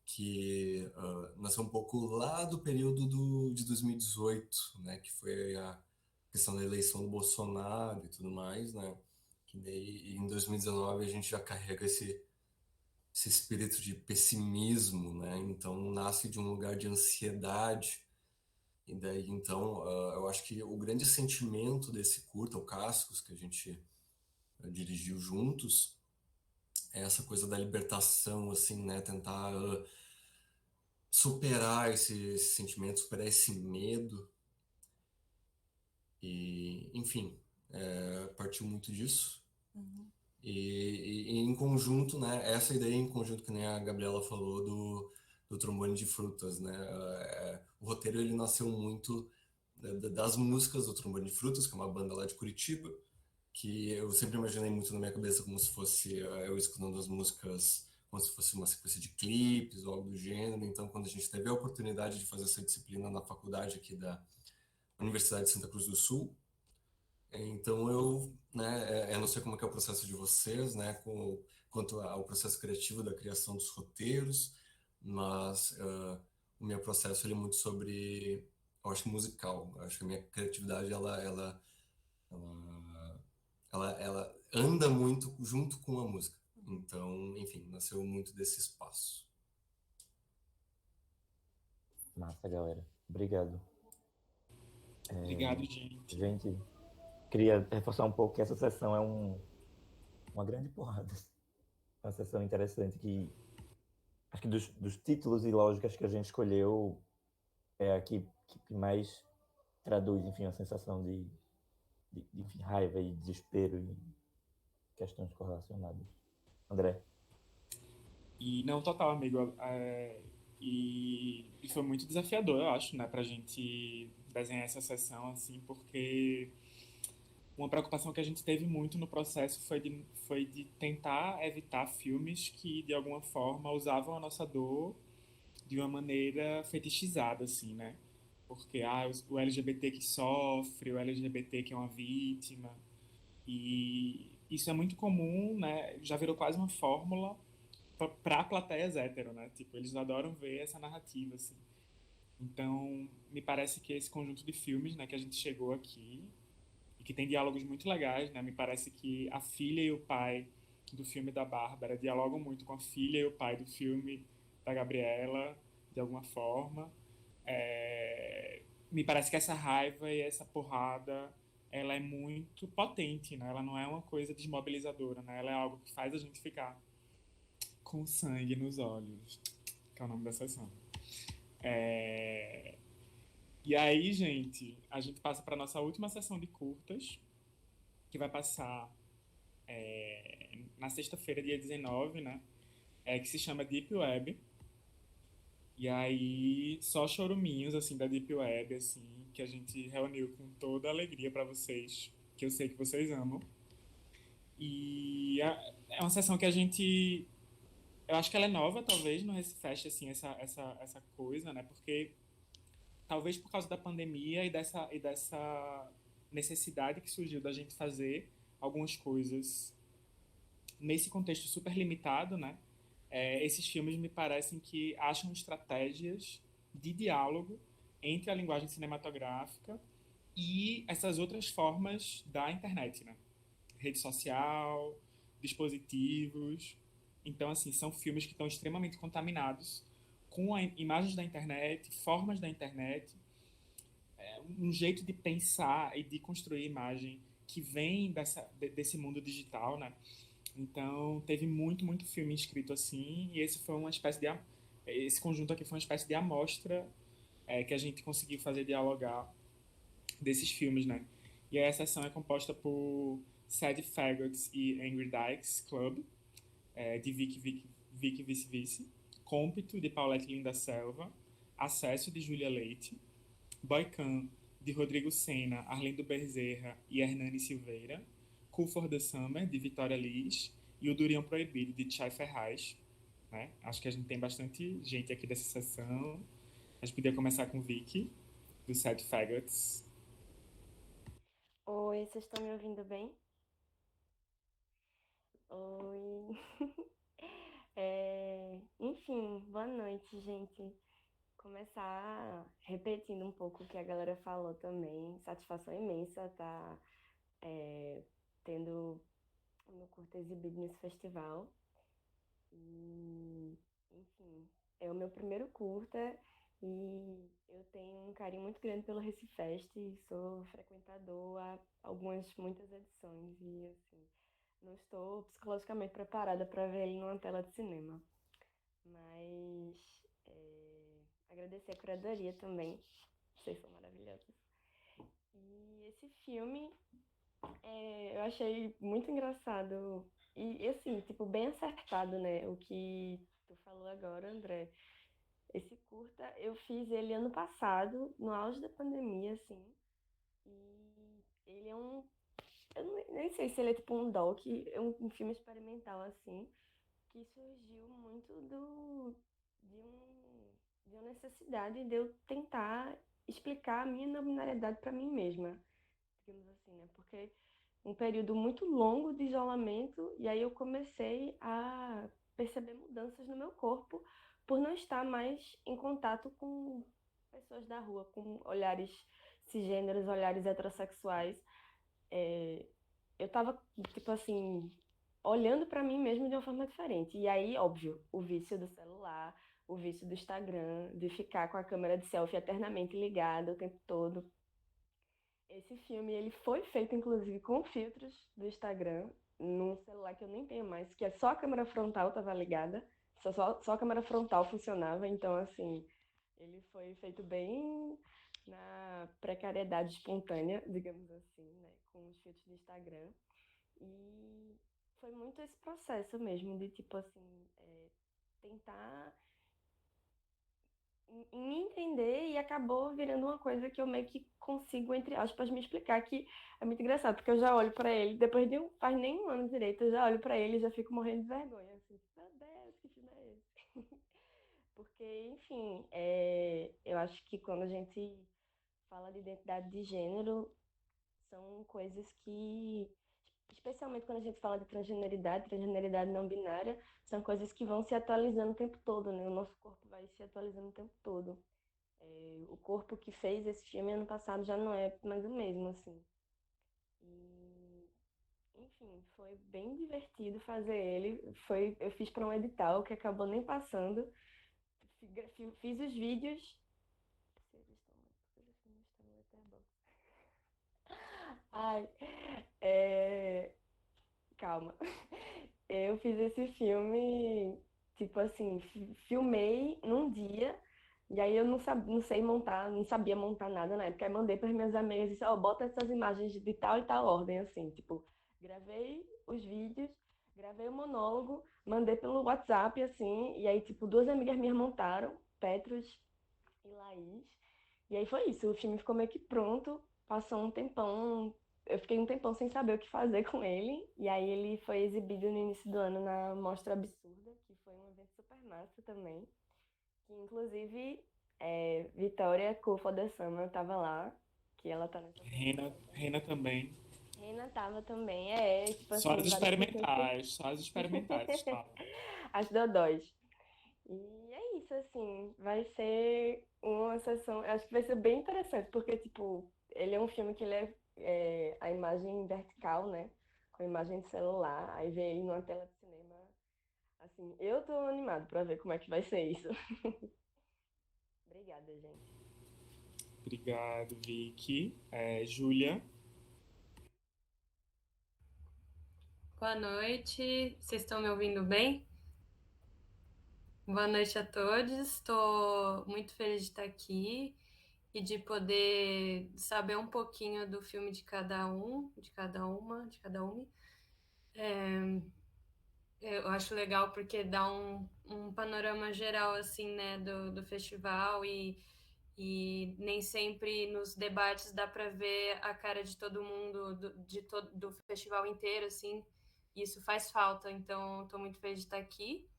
que nasceu um pouco lá do período de 2018, né, que foi a questão da eleição do Bolsonaro e tudo mais, né, que daí em 2019 a gente já carrega esse espírito de pessimismo, né, então nasce de um lugar de ansiedade. E daí, então, eu acho que o grande sentimento desse curta, o Cascos, que a gente dirigiu juntos, é essa coisa da libertação, assim, né? Tentar superar esse sentimento, superar esse medo. E, enfim, partiu muito disso.
Uhum.
E em conjunto, né? Essa ideia em conjunto, que nem a Gabriela falou, do Trombone de Frutas, né? O roteiro ele nasceu muito das músicas do Trombone de Frutas, que é uma banda lá de Curitiba, que eu sempre imaginei muito na minha cabeça como se fosse eu escutando as músicas como se fosse uma sequência de clipes ou algo do gênero. Então, quando a gente teve a oportunidade de fazer essa disciplina na faculdade aqui da Universidade de Santa Cruz do Sul, então eu, né, eu não sei como é que é o processo de vocês, né, quanto ao processo criativo da criação dos roteiros, mas o meu processo ele é muito sobre, eu acho, musical. Eu acho que a minha criatividade ela anda muito junto com a música. Então, enfim, nasceu muito desse espaço.
Massa, galera. Obrigado.
Obrigado, gente.
Gente, queria reforçar um pouco que essa sessão é uma grande porrada. Uma sessão interessante que acho que dos títulos e lógicas que a gente escolheu é a que mais traduz, enfim, a sensação de enfim, raiva e desespero e questões correlacionadas. André?
E não, total, amigo. E foi muito desafiador, eu acho, né, pra gente desenhar essa sessão, assim, porque uma preocupação que a gente teve muito no processo foi de tentar evitar filmes que, de alguma forma, usavam a nossa dor de uma maneira fetichizada, assim, né? Porque o LGBT que sofre, o LGBT que é uma vítima. E isso é muito comum, né? Já virou quase uma fórmula para plateias hétero, né? Tipo, eles adoram ver essa narrativa, assim. Então, me parece que esse conjunto de filmes, né, que a gente chegou aqui, e que tem diálogos muito legais, né? Me parece que a filha e o pai do filme da Bárbara dialogam muito com a filha e o pai do filme da Gabriela, de alguma forma. Me parece que essa raiva e essa porrada, ela é muito potente, né? Ela não é uma coisa desmobilizadora, né? Ela é algo que faz a gente ficar com sangue nos olhos, que é o nome da sessão. E aí, gente, a gente passa para nossa última sessão de curtas, que vai passar na sexta-feira, dia 19, né? Que se chama Deep Web. E aí, só choruminhos, assim, da Deep Web, assim, que a gente reuniu com toda a alegria para vocês, que eu sei que vocês amam. E é uma sessão que a gente... Eu acho que ela é nova, talvez, no Recifest, assim, essa coisa, né? Porque talvez por causa da pandemia e dessa necessidade que surgiu da gente fazer algumas coisas nesse contexto super limitado, né? Esses filmes me parecem que acham estratégias de diálogo entre a linguagem cinematográfica e essas outras formas da internet, né? Rede social, dispositivos. Então, assim, são filmes que estão extremamente contaminados com imagens da internet, formas da internet, um jeito de pensar e de construir imagem que vem desse mundo digital, né? Então, teve muito filme escrito assim, e esse foi uma espécie de... Esse conjunto aqui foi uma espécie de amostra que a gente conseguiu fazer dialogar desses filmes, né? E aí a sessão é composta por Sad Faggots e Angry Dykes Club, de Vicky Vice Vice, Cômpito, de Paulette Linda Selva, Acesso, de Júlia Leite, Boycan, de Rodrigo Sena, Arlindo Bezerra e Hernani Silveira, Cool for the Summer, de Vitória Liz, e O Durião Proibido, de Chay Ferraz. Né? Acho que a gente tem bastante gente aqui dessa sessão. A gente podia começar com Vicky, do Sad Faggots.
Oi, vocês estão me ouvindo bem? Oi. Enfim, boa noite, gente. Começar repetindo um pouco o que a galera falou também. Satisfação imensa estar tendo o meu curta exibido nesse festival. E, enfim, é o meu primeiro curta e eu tenho um carinho muito grande pelo Recifest e sou frequentador há muitas edições e, assim, não estou psicologicamente preparada para ver ele numa tela de cinema. Mas agradecer a curadoria também, vocês são maravilhosos. E esse filme eu achei muito engraçado e assim, tipo, bem acertado, né? O que tu falou agora, André. Esse curta, eu fiz ele ano passado, no auge da pandemia, assim. E ele é eu nem sei se ele é tipo um doc, é um filme experimental, assim, que surgiu muito de uma necessidade de eu tentar explicar a minha não binariedade para mim mesma, digamos assim, né? Porque um período muito longo de isolamento, e aí eu comecei a perceber mudanças no meu corpo por não estar mais em contato com pessoas da rua, com olhares cisgêneros, olhares heterossexuais. Eu tava, tipo assim, olhando para mim mesmo de uma forma diferente. E aí, óbvio, o vício do celular, o vício do Instagram, de ficar com a câmera de selfie eternamente ligada o tempo todo. Esse filme, ele foi feito, inclusive, com filtros do Instagram, num celular que eu nem tenho mais, que é só a câmera frontal estava ligada, só a câmera frontal funcionava, então, assim, ele foi feito bem na precariedade espontânea, digamos assim, né, com os filtros do Instagram. E foi muito esse processo mesmo, de, tipo, assim, tentar me entender e acabou virando uma coisa que eu meio que consigo, entre aspas, me explicar, que é muito engraçado, porque eu já olho pra ele, depois de faz nem um ano direito, eu já olho pra ele e já fico morrendo de vergonha, assim, meu Deus, que filme é esse? Porque, enfim, eu acho que quando a gente fala de identidade de gênero, são coisas que, especialmente quando a gente fala de transgeneridade não binária, são coisas que vão se atualizando o tempo todo, né? O nosso corpo vai se atualizando o tempo todo. O corpo que fez esse filme ano passado já não é mais o mesmo, assim. E, enfim, enfim, foi bem divertido fazer ele. Eu fiz para um edital que acabou nem passando. Fiz os vídeos. Ai, calma. Eu fiz esse filme, tipo assim, filmei num dia, e aí eu não sei montar, não sabia montar nada na época. Aí mandei para minhas amigas e disse, ó, bota essas imagens de tal e tal ordem, assim, tipo, gravei os vídeos, gravei o monólogo, mandei pelo WhatsApp, assim, e aí, tipo, duas amigas minhas montaram, Petros e Laís. E aí foi isso, o filme ficou meio que pronto, passou um tempão, eu fiquei um tempão sem saber o que fazer com ele, e aí ele foi exibido no início do ano na Mostra Absurda, que foi um evento super massa também, que inclusive Vitória Kufa da Summer tava lá, que ela tá nessa
Rena também.
Rena tava também, tipo
Só
assim,
as
várias pessoas
experimentais, só as experimentais, fala.
as dodóis. E é isso, assim, vai ser uma sessão, eu acho que vai ser bem interessante, porque, tipo, ele é um filme que ele é a imagem vertical, né, com a imagem de celular, aí vê ele numa tela de cinema, assim, eu tô animado pra ver como é que vai ser isso. Obrigada, gente.
Obrigado, Vicky. Júlia.
Boa noite, vocês estão me ouvindo bem? Boa noite a todos, estou muito feliz de estar aqui e de poder saber um pouquinho do filme de cada um, de cada uma, de cada uma. Eu acho legal porque dá um panorama geral, assim, né, do festival e nem sempre nos debates dá para ver a cara de todo mundo, do festival inteiro, assim, e isso faz falta, então estou muito feliz de estar aqui.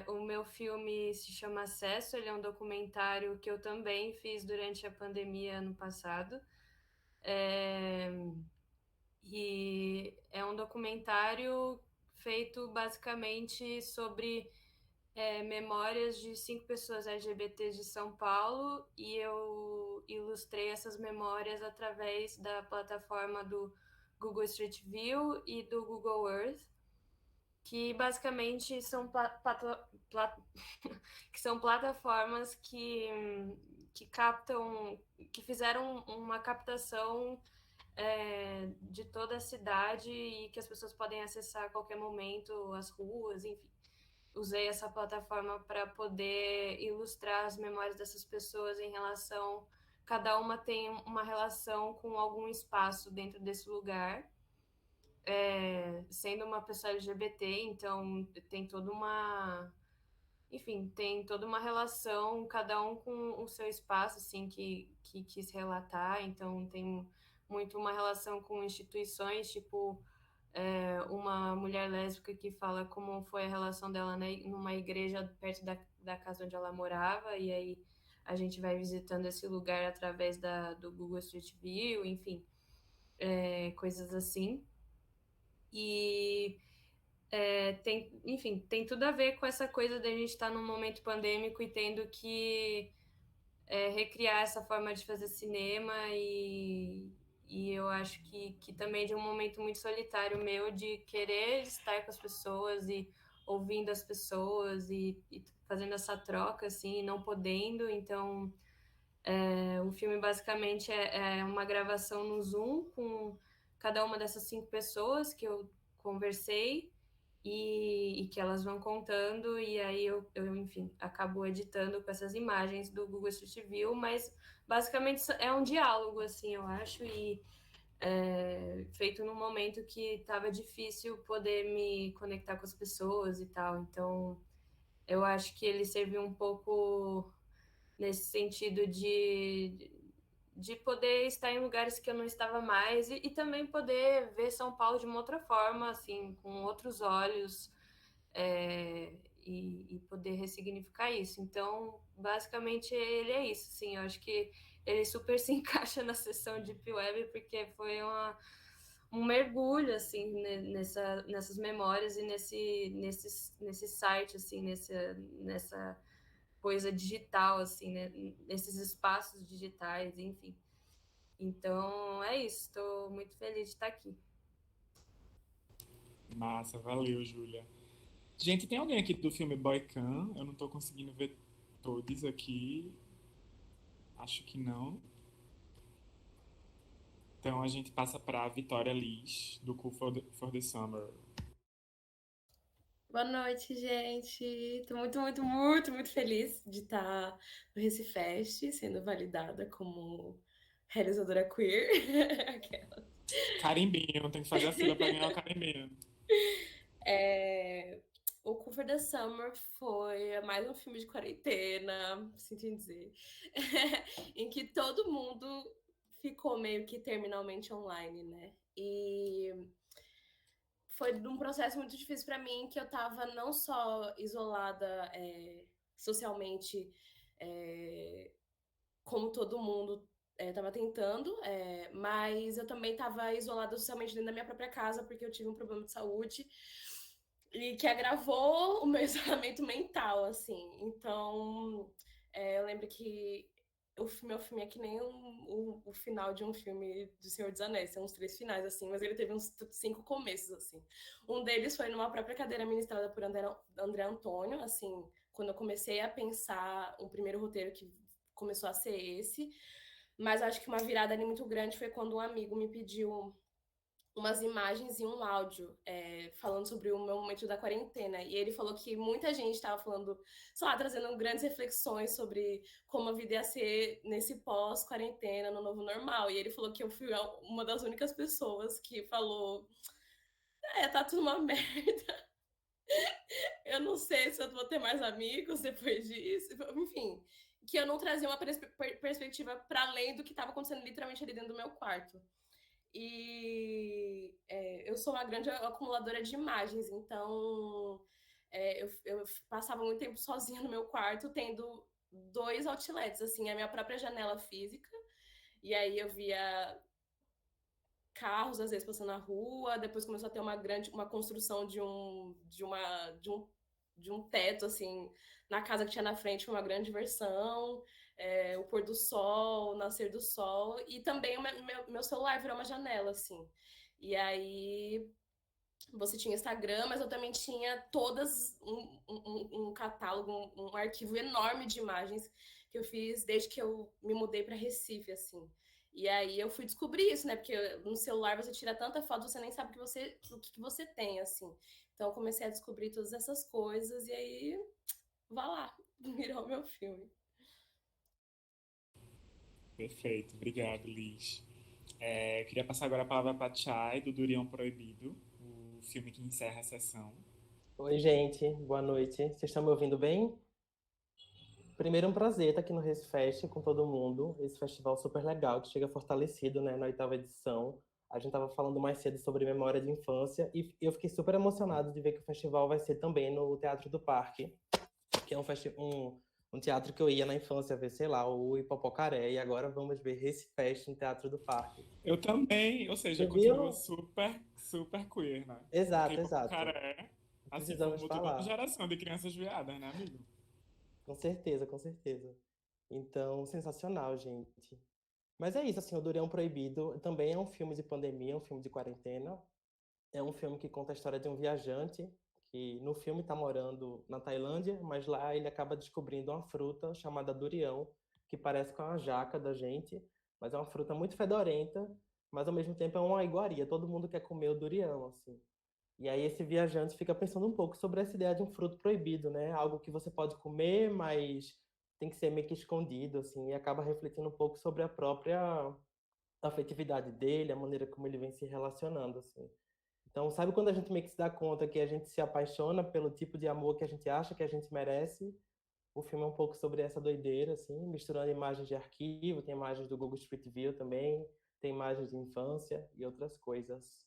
O meu filme se chama Acesso, ele é um documentário que eu também fiz durante a pandemia ano passado. E é um documentário feito basicamente sobre memórias de 5 pessoas LGBTs de São Paulo e eu ilustrei essas memórias através da plataforma do Google Street View e do Google Earth, que basicamente são, que são plataformas que captam, que fizeram uma captação de toda a cidade e que as pessoas podem acessar a qualquer momento as ruas, enfim. Usei essa plataforma para poder ilustrar as memórias dessas pessoas em relação... Cada uma tem uma relação com algum espaço dentro desse lugar. Sendo uma pessoa LGBT, então tem toda uma... Enfim, tem toda uma relação, cada um com o seu espaço, assim, que quis relatar. Então tem muito uma relação com instituições, tipo... uma mulher lésbica que fala como foi a relação dela, né, numa igreja perto da casa onde ela morava, e aí a gente vai visitando esse lugar através do Google Street View, enfim, coisas assim. E tem tudo a ver com essa coisa da gente estar num momento pandêmico e tendo que recriar essa forma de fazer cinema e eu acho que também de um momento muito solitário meu de querer estar com as pessoas e ouvindo as pessoas e fazendo essa troca, assim, não podendo. Então, o filme basicamente é uma gravação no Zoom com cada uma dessas 5 pessoas que eu conversei e que elas vão contando, e aí enfim, acabo editando com essas imagens do Google Street View, mas basicamente é um diálogo, assim, eu acho, e feito num momento que estava difícil poder me conectar com as pessoas e tal, então eu acho que ele serviu um pouco nesse sentido de poder estar em lugares que eu não estava mais e também poder ver São Paulo de uma outra forma, assim, com outros olhos, e poder ressignificar isso. Então, basicamente, ele é isso, assim, eu acho que ele super se encaixa na sessão Deep Web, porque foi um mergulho, assim, nessas memórias e nesse site, assim, nessa coisa digital, assim, né? Nesses espaços digitais, enfim. Então, é isso. Estou muito feliz de estar aqui.
Massa, valeu, Júlia. Gente, tem alguém aqui do filme Boykan? Eu não tô conseguindo ver todos aqui. Acho que não. Então a gente passa para Vitória Liz, do Cool for the Summer.
Boa noite, gente. Tô muito, muito, muito, muito feliz de estar no Recifest, sendo validada como realizadora queer. Aquela.
Carimbinho, tem que fazer a fila para ganhar o carimbinho.
O Cool for the Summer foi mais um filme de quarentena, sinto em dizer, em que todo mundo ficou meio que terminalmente online, né? E foi um processo muito difícil para mim, que eu tava não só isolada socialmente, como todo mundo estava tentando, mas eu também estava isolada socialmente dentro da minha própria casa, porque eu tive um problema de saúde e que agravou o meu isolamento mental, assim. Então, eu lembro que o meu filme é que nem o final de um filme do Senhor dos Anéis, tem uns 3 finais, assim, mas ele teve uns 5 começos, assim. Um deles foi numa própria cadeira ministrada por André Antônio, assim, quando eu comecei a pensar um primeiro roteiro que começou a ser esse, mas acho que uma virada ali muito grande foi quando um amigo me pediu umas imagens e um áudio falando sobre o meu momento da quarentena. E ele falou que muita gente estava falando, sei lá, trazendo grandes reflexões sobre como a vida ia ser nesse pós-quarentena, no novo normal. E ele falou que eu fui uma das únicas pessoas que falou: tá tudo uma merda. Eu não sei se eu vou ter mais amigos depois disso. Enfim, que eu não trazia uma perspectiva para além do que estava acontecendo literalmente ali dentro do meu quarto. E eu sou uma grande acumuladora de imagens, então eu passava muito tempo sozinha no meu quarto, tendo 2 outlets, assim, a minha própria janela física, e aí eu via carros, às vezes, passando na rua, depois começou a ter uma construção de um teto, assim, na casa que tinha na frente, foi uma grande diversão. O pôr do sol, o nascer do sol, e também o meu celular virou uma janela, assim. E aí você tinha Instagram, mas eu também tinha todas um catálogo, um arquivo enorme de imagens que eu fiz desde que eu me mudei para Recife, assim. E aí eu fui descobrir isso, né? Porque no celular você tira tanta foto, você nem sabe o que você tem, assim. Então eu comecei a descobrir todas essas coisas e aí, vá lá, virou meu filme.
Perfeito, obrigado, Liz. Queria passar agora a palavra para a Chay, do Durião Proibido, o filme que encerra a sessão.
Oi, gente, boa noite. Vocês estão me ouvindo bem? Primeiro, um prazer estar aqui no Recifest com todo mundo. Esse festival super legal, que chega fortalecido, né, na 8ª edição. A gente estava falando mais cedo sobre memória de infância e eu fiquei super emocionado de ver que o festival vai ser também no Teatro do Parque, que é um teatro que eu ia na infância ver, sei lá, o Ipopocaré, e agora vamos ver Recifest no Teatro do Parque.
Eu também, ou seja, continua super, super queer, né?
Exato,
Porque
exato.
Ipopocaré, assim
Precisamos
como toda
falar.
uma geração de crianças viadas, né, amigo?
Com certeza, com certeza. Então, sensacional, gente. Mas é isso, assim, o Durião Proibido também é um filme de pandemia, um filme de quarentena. É um filme que conta a história de um viajante que no filme está morando na Tailândia, mas lá ele acaba descobrindo uma fruta chamada durião, que parece com a jaca da gente, mas é uma fruta muito fedorenta, mas ao mesmo tempo é uma iguaria, todo mundo quer comer o durião, assim. E aí esse viajante fica pensando um pouco sobre essa ideia de um fruto proibido, né? Algo que você pode comer, mas tem que ser meio que escondido, assim, e acaba refletindo um pouco sobre a própria afetividade dele, a maneira como ele vem se relacionando, assim. Então, sabe quando a gente meio que se dá conta que a gente se apaixona pelo tipo de amor que a gente acha que a gente merece? O filme é um pouco sobre essa doideira, assim, misturando imagens de arquivo, tem imagens do Google Street View também, tem imagens de infância e outras coisas.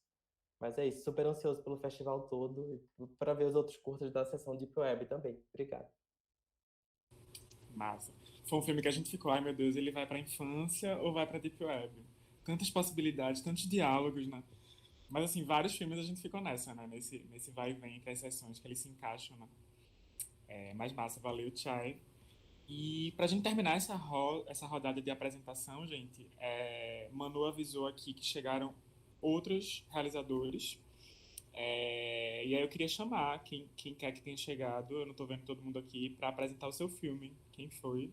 Mas é isso, super ansioso pelo festival todo e para ver os outros curtas da sessão Deep Web também. Obrigado.
Massa. Foi um filme que a gente ficou, ai meu Deus, ele vai pra infância ou vai pra Deep Web? Tantas possibilidades, tantos diálogos, né? Mas, assim, vários filmes a gente ficou nessa, né? Nesse vai e vem entre as sessões que eles se encaixam, né? Mas massa, valeu, Chay. E pra gente terminar essa rodada de apresentação, gente, Manu avisou aqui que chegaram outros realizadores E aí eu queria chamar quem quer que tenha chegado, eu não tô vendo todo mundo aqui, para apresentar o seu filme. Quem foi?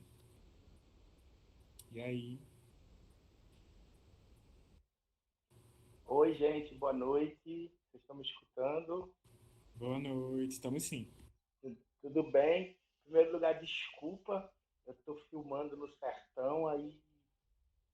E aí?
Oi, gente, boa noite. Vocês estão me escutando?
Boa noite, estamos sim.
Tudo bem? Em primeiro lugar, desculpa, eu estou filmando no sertão, aí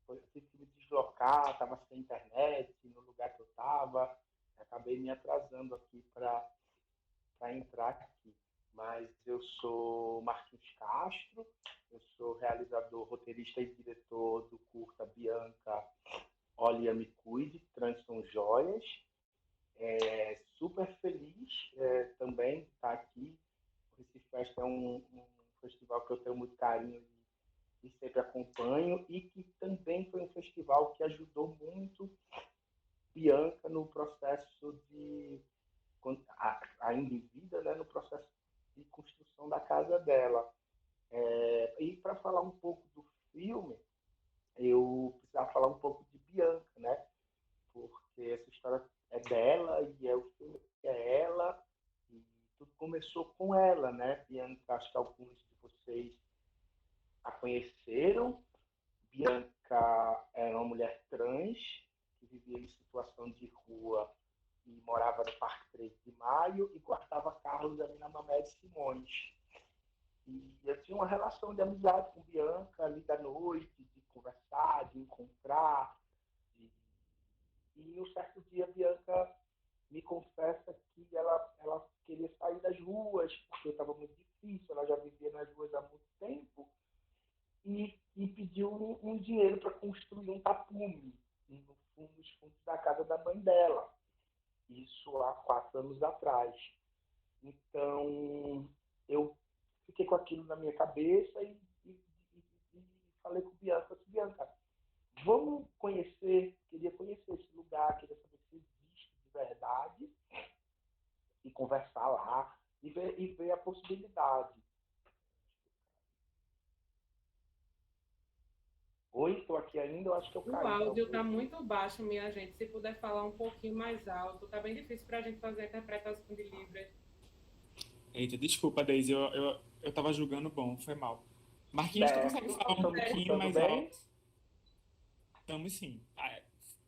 eu tive que me deslocar, estava sem internet no lugar que eu estava, acabei me atrasando aqui para entrar aqui. Mas eu sou Marquinhos Castro, eu sou realizador, roteirista e diretor do curta Bianca, Olha Me Cuide, Trans São Joias. Super feliz também de estar aqui. O Recife Fest é um festival que eu tenho muito carinho e sempre acompanho, e que também foi um festival que ajudou muito Bianca no processo de, ainda em vida, né, no processo de construção da casa dela. E para falar um pouco do filme, eu precisava falar um pouco de Bianca, né? Porque essa história é dela e o filme é ela, e tudo começou com ela, né? Bianca, acho que alguns de vocês a conheceram. Bianca era uma mulher trans que vivia em situação de rua e morava no Parque 13 de Maio e guardava carros ali na Mamed Simões. E eu tinha uma relação de amizade com Bianca ali da noite, de conversar, de encontrar. E um certo dia, Bianca me confessa que ela queria sair das ruas, porque estava muito difícil, ela já vivia nas ruas há muito tempo, e pediu um dinheiro para construir um tapume nos fundos da casa da mãe dela. Isso há 4 anos atrás. Então, eu fiquei com aquilo na minha cabeça e falei com Bianca, Bianca, vamos conhecer, queria conhecer esse lugar, queria saber se existe de verdade, e conversar lá, e ver a possibilidade. Oi, estou aqui ainda, eu acho que eu caí.
O áudio está muito baixo, minha gente. Se puder falar um pouquinho mais alto, está bem difícil para a gente fazer a interpretação de Libras.
Eita, desculpa, Daisy, eu tava julgando bom, foi mal. Marquinhos, tu consegue falar um pouquinho mais alto? Estamos sim.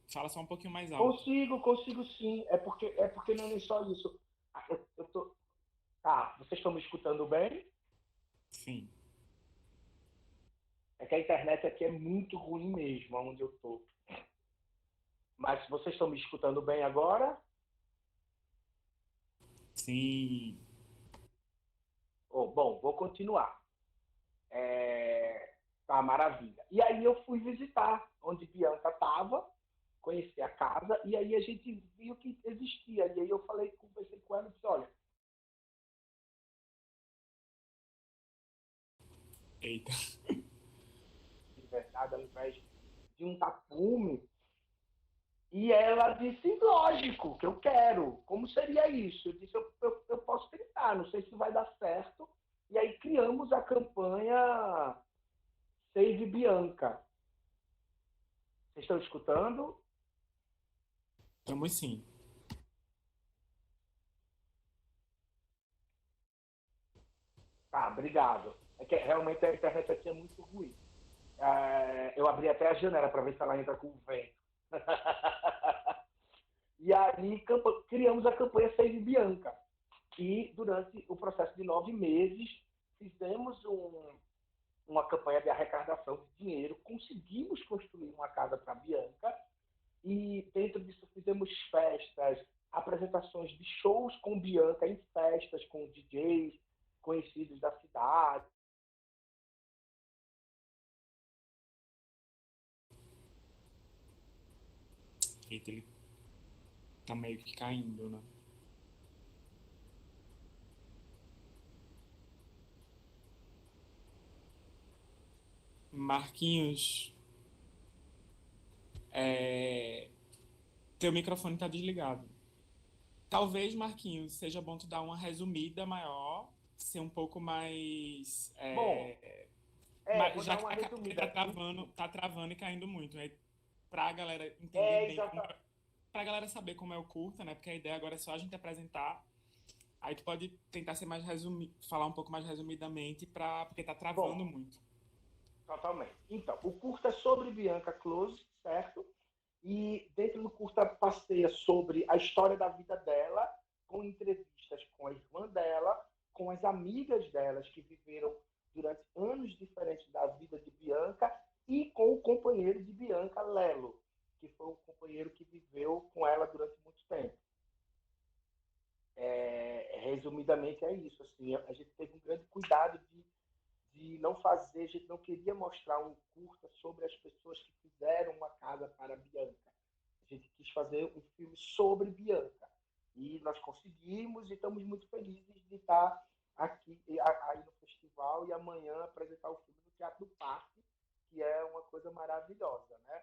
Fala só um pouquinho mais alto.
Consigo sim. É porque não é só isso. Tá, vocês estão me escutando bem?
Sim.
É que a internet aqui é muito ruim mesmo, onde eu tô. Mas vocês estão me escutando bem agora?
Sim.
Bom, vou continuar. Tá, maravilha. E aí eu fui visitar onde Bianca estava, conheci a casa, e aí a gente viu que existia. E aí eu conversei com ela e disse, olha...
Eita.
De verdade, ao invés de um tapume. E ela disse, lógico, que eu quero. Como seria isso? Eu disse, eu posso tentar, não sei se vai dar certo. E aí criamos a campanha Save Bianca. Vocês estão escutando?
Estamos sim.
Tá, obrigado. É que realmente a internet aqui é muito ruim. Eu abri até a janela para ver se ela entra com o vento. E aí criamos a campanha Save Bianca. E durante o processo de 9 meses, fizemos uma campanha de arrecadação de dinheiro, conseguimos construir uma casa para Bianca, e dentro disso fizemos festas, apresentações de shows com Bianca em festas, com DJs conhecidos da cidade.
Eita, ele tá meio que caindo, né? Marquinhos, teu microfone tá desligado. Talvez, Marquinhos, seja bom tu dar uma resumida maior, ser um pouco mais...
Vou
já
dar uma
que
resumida
tá travando e caindo muito, né? Pra galera entender bem pra galera saber como é o curta, né? Porque a ideia agora é só a gente apresentar. Aí tu pode tentar ser mais falar um pouco mais resumidamente, porque tá travando muito.
Totalmente. Então, o curta é sobre Bianca Close, certo? E dentro do curta passeia sobre a história da vida dela, com entrevistas com a irmã dela, com as amigas delas que viveram durante anos diferentes da vida de Bianca e com o companheiro de Bianca, Lelo, que foi um companheiro que viveu com ela durante muito tempo. Resumidamente é isso. Assim, a gente teve um grande cuidado de não fazer, a gente não queria mostrar um curta sobre as pessoas que fizeram uma casa para Bianca. A gente quis fazer um filme sobre Bianca. E nós conseguimos e estamos muito felizes de estar aqui aí no festival e amanhã apresentar o filme no Teatro do Parque, que é uma coisa maravilhosa, né?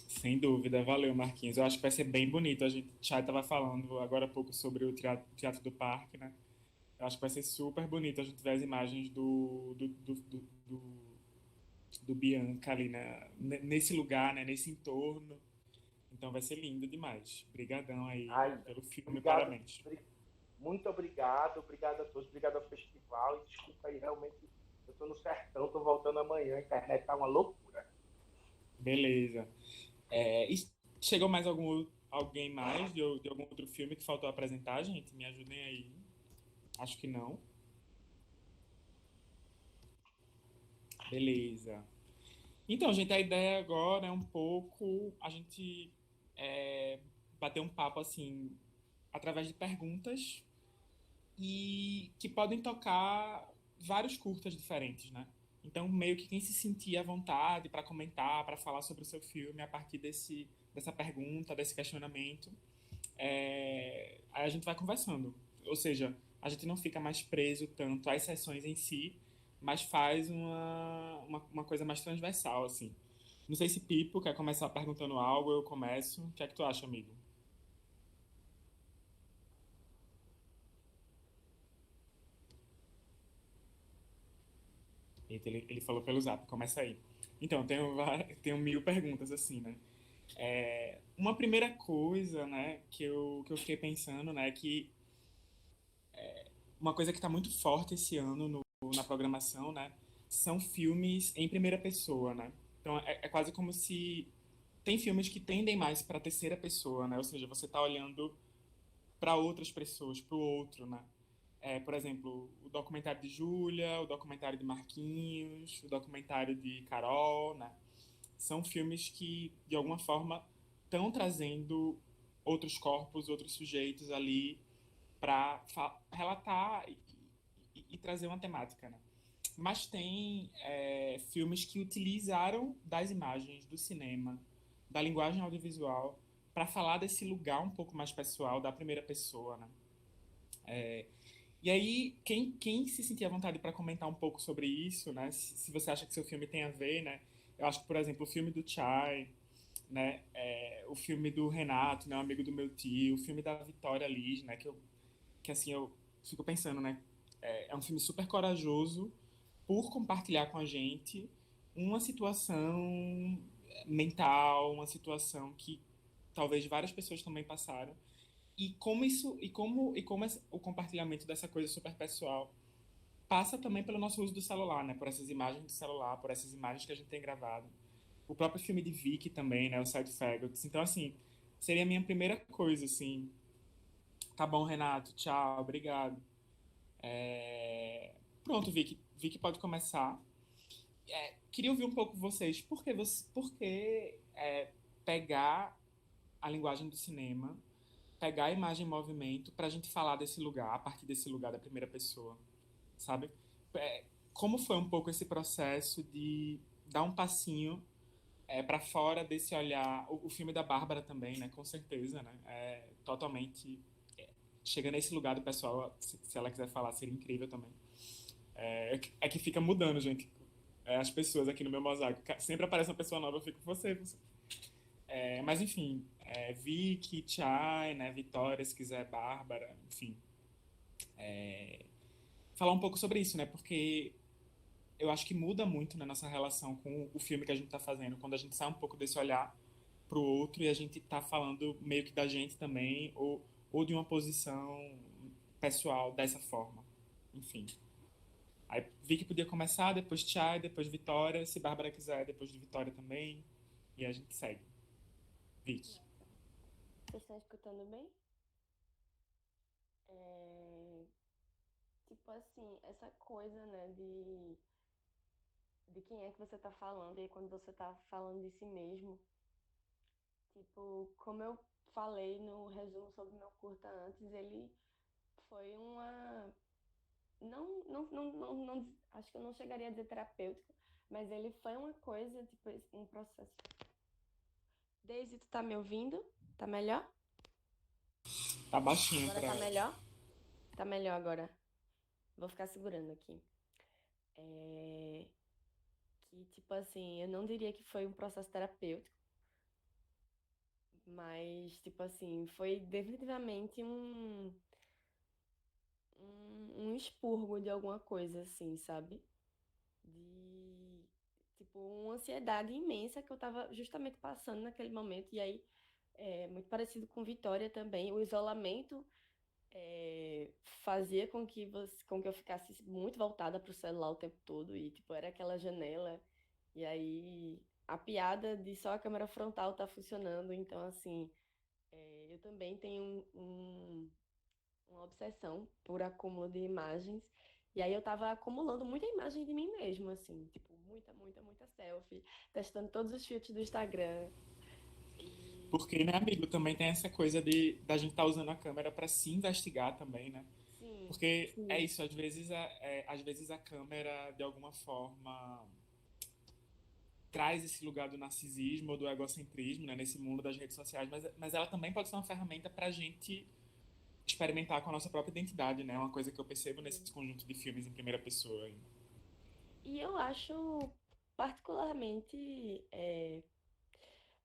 Sem dúvida, valeu, Marquinhos. Eu acho que vai ser bem bonito. A gente já estava falando agora há pouco sobre o Teatro do Parque, né? Eu acho que vai ser super bonito a gente ver as imagens do Bianca ali, né? Nesse lugar, né? Nesse entorno. Então vai ser lindo demais. Obrigadão aí pelo filme, parabéns.
Muito obrigado a todos, obrigado ao festival. E desculpa aí, realmente, eu estou no sertão, estou voltando amanhã, a internet tá uma loucura.
Beleza. E chegou mais alguém mais de algum outro filme que faltou apresentar, gente? Me ajudem aí. Acho que não. Beleza. Então, gente, a ideia agora é um pouco a gente bater um papo, assim, através de perguntas e que podem tocar vários curtas diferentes, né? Então, meio que quem se sentir à vontade para comentar, para falar sobre o seu filme a partir dessa pergunta, desse questionamento, aí a gente vai conversando. Ou seja, a gente não fica mais preso tanto às sessões em si, mas faz uma coisa mais transversal, assim. Não sei se Pipo quer começar perguntando algo, eu começo. O que é que tu acha, amigo? Eita, ele falou pelo zap, começa aí. Então, tenho 1000 perguntas, assim, né? Uma primeira coisa, né, que eu fiquei pensando, né, que uma coisa que está muito forte esse ano na programação, né, são filmes em primeira pessoa, né? Então, é quase como se tem filmes que tendem mais para a terceira pessoa, né? Ou seja, você está olhando para outras pessoas, para o outro, né? Por exemplo, o documentário de Júlia, o documentário de Marquinhos, o documentário de Carol, né? São filmes que, de alguma forma, estão trazendo outros corpos, outros sujeitos ali para relatar e trazer uma temática, né? Mas tem filmes que utilizaram das imagens, do cinema, da linguagem audiovisual, para falar desse lugar um pouco mais pessoal, da primeira pessoa, né? E aí, quem se sentir à vontade para comentar um pouco sobre isso, né? Se você acha que seu filme tem a ver, né? Eu acho que, por exemplo, o filme do Chai, né? O filme do Renato, né? Um amigo do meu tio, o filme da Vitória Liz, né? Que assim, eu fico pensando, né? É um filme super corajoso por compartilhar com a gente uma situação mental, uma situação que talvez várias pessoas também passaram. E como o compartilhamento dessa coisa super pessoal passa também pelo nosso uso do celular, né? Por essas imagens do celular, por essas imagens que a gente tem gravado. O próprio filme de Vicky também, né? O Side Faggots. Então, assim, seria a minha primeira coisa, assim. Tá bom, Renato. Tchau. Obrigado. Pronto, Vicky. Vicky pode começar. Queria ouvir um pouco vocês. Por que pegar a linguagem do cinema, pegar a imagem em movimento para a gente falar desse lugar, a partir desse lugar da primeira pessoa, sabe? Como foi um pouco esse processo de dar um passinho para fora desse olhar? O filme da Bárbara também, né? Com certeza, né? Totalmente chega nesse lugar do pessoal, se ela quiser falar, seria incrível também. É que fica mudando, gente. As pessoas aqui no meu mosaico. Sempre aparece uma pessoa nova, eu fico com você. Mas, enfim, Vicky, Chai, né, Vitória, se quiser, Bárbara, enfim. Falar um pouco sobre isso, né? Porque eu acho que muda muito na nossa relação com o filme que a gente está fazendo, quando a gente sai um pouco desse olhar pro outro e a gente tá falando meio que da gente também, ou de uma posição pessoal dessa forma. Enfim. Aí Vicky podia começar, depois Tchai, depois Vitória, se Bárbara quiser, depois de Vitória também, e a gente segue. Vicky.
Vocês estão escutando bem? Tipo assim, essa coisa, né, de quem é que você tá falando, e quando você tá falando de si mesmo. Tipo, como eu falei no resumo sobre meu curta antes, ele foi uma... acho que eu não chegaria a dizer terapêutico, mas ele foi uma coisa, tipo, um processo. Daisy, tu tá me ouvindo? Tá melhor?
Tá baixinho
Agora
pra
tá
ela.
melhor? Tá melhor agora. Vou ficar segurando aqui. Que, tipo assim, eu não diria que foi um processo terapêutico, mas, tipo assim, foi definitivamente um expurgo de alguma coisa, assim, sabe? De, tipo, uma ansiedade imensa que eu tava justamente passando naquele momento. E aí, muito parecido com Vitória também, o isolamento fazia com que eu ficasse muito voltada pro celular o tempo todo. E, tipo, era aquela janela. E aí, a piada de só a câmera frontal tá funcionando. Então, assim, eu também tenho uma obsessão por acúmulo de imagens. E aí eu tava acumulando muita imagem de mim mesmo, assim, tipo, muita selfie, testando todos os filtros do Instagram.
Porque, né, amigo, também tem essa coisa da gente estar usando a câmera para se investigar também, né?
Sim,
Porque
sim.
é isso, às vezes a câmera, de alguma forma, traz esse lugar do narcisismo ou do egocentrismo, né, nesse mundo das redes sociais, mas ela também pode ser uma ferramenta para a gente experimentar com a nossa própria identidade, né? Uma coisa que eu percebo nesse conjunto de filmes em primeira pessoa.
E eu acho particularmente,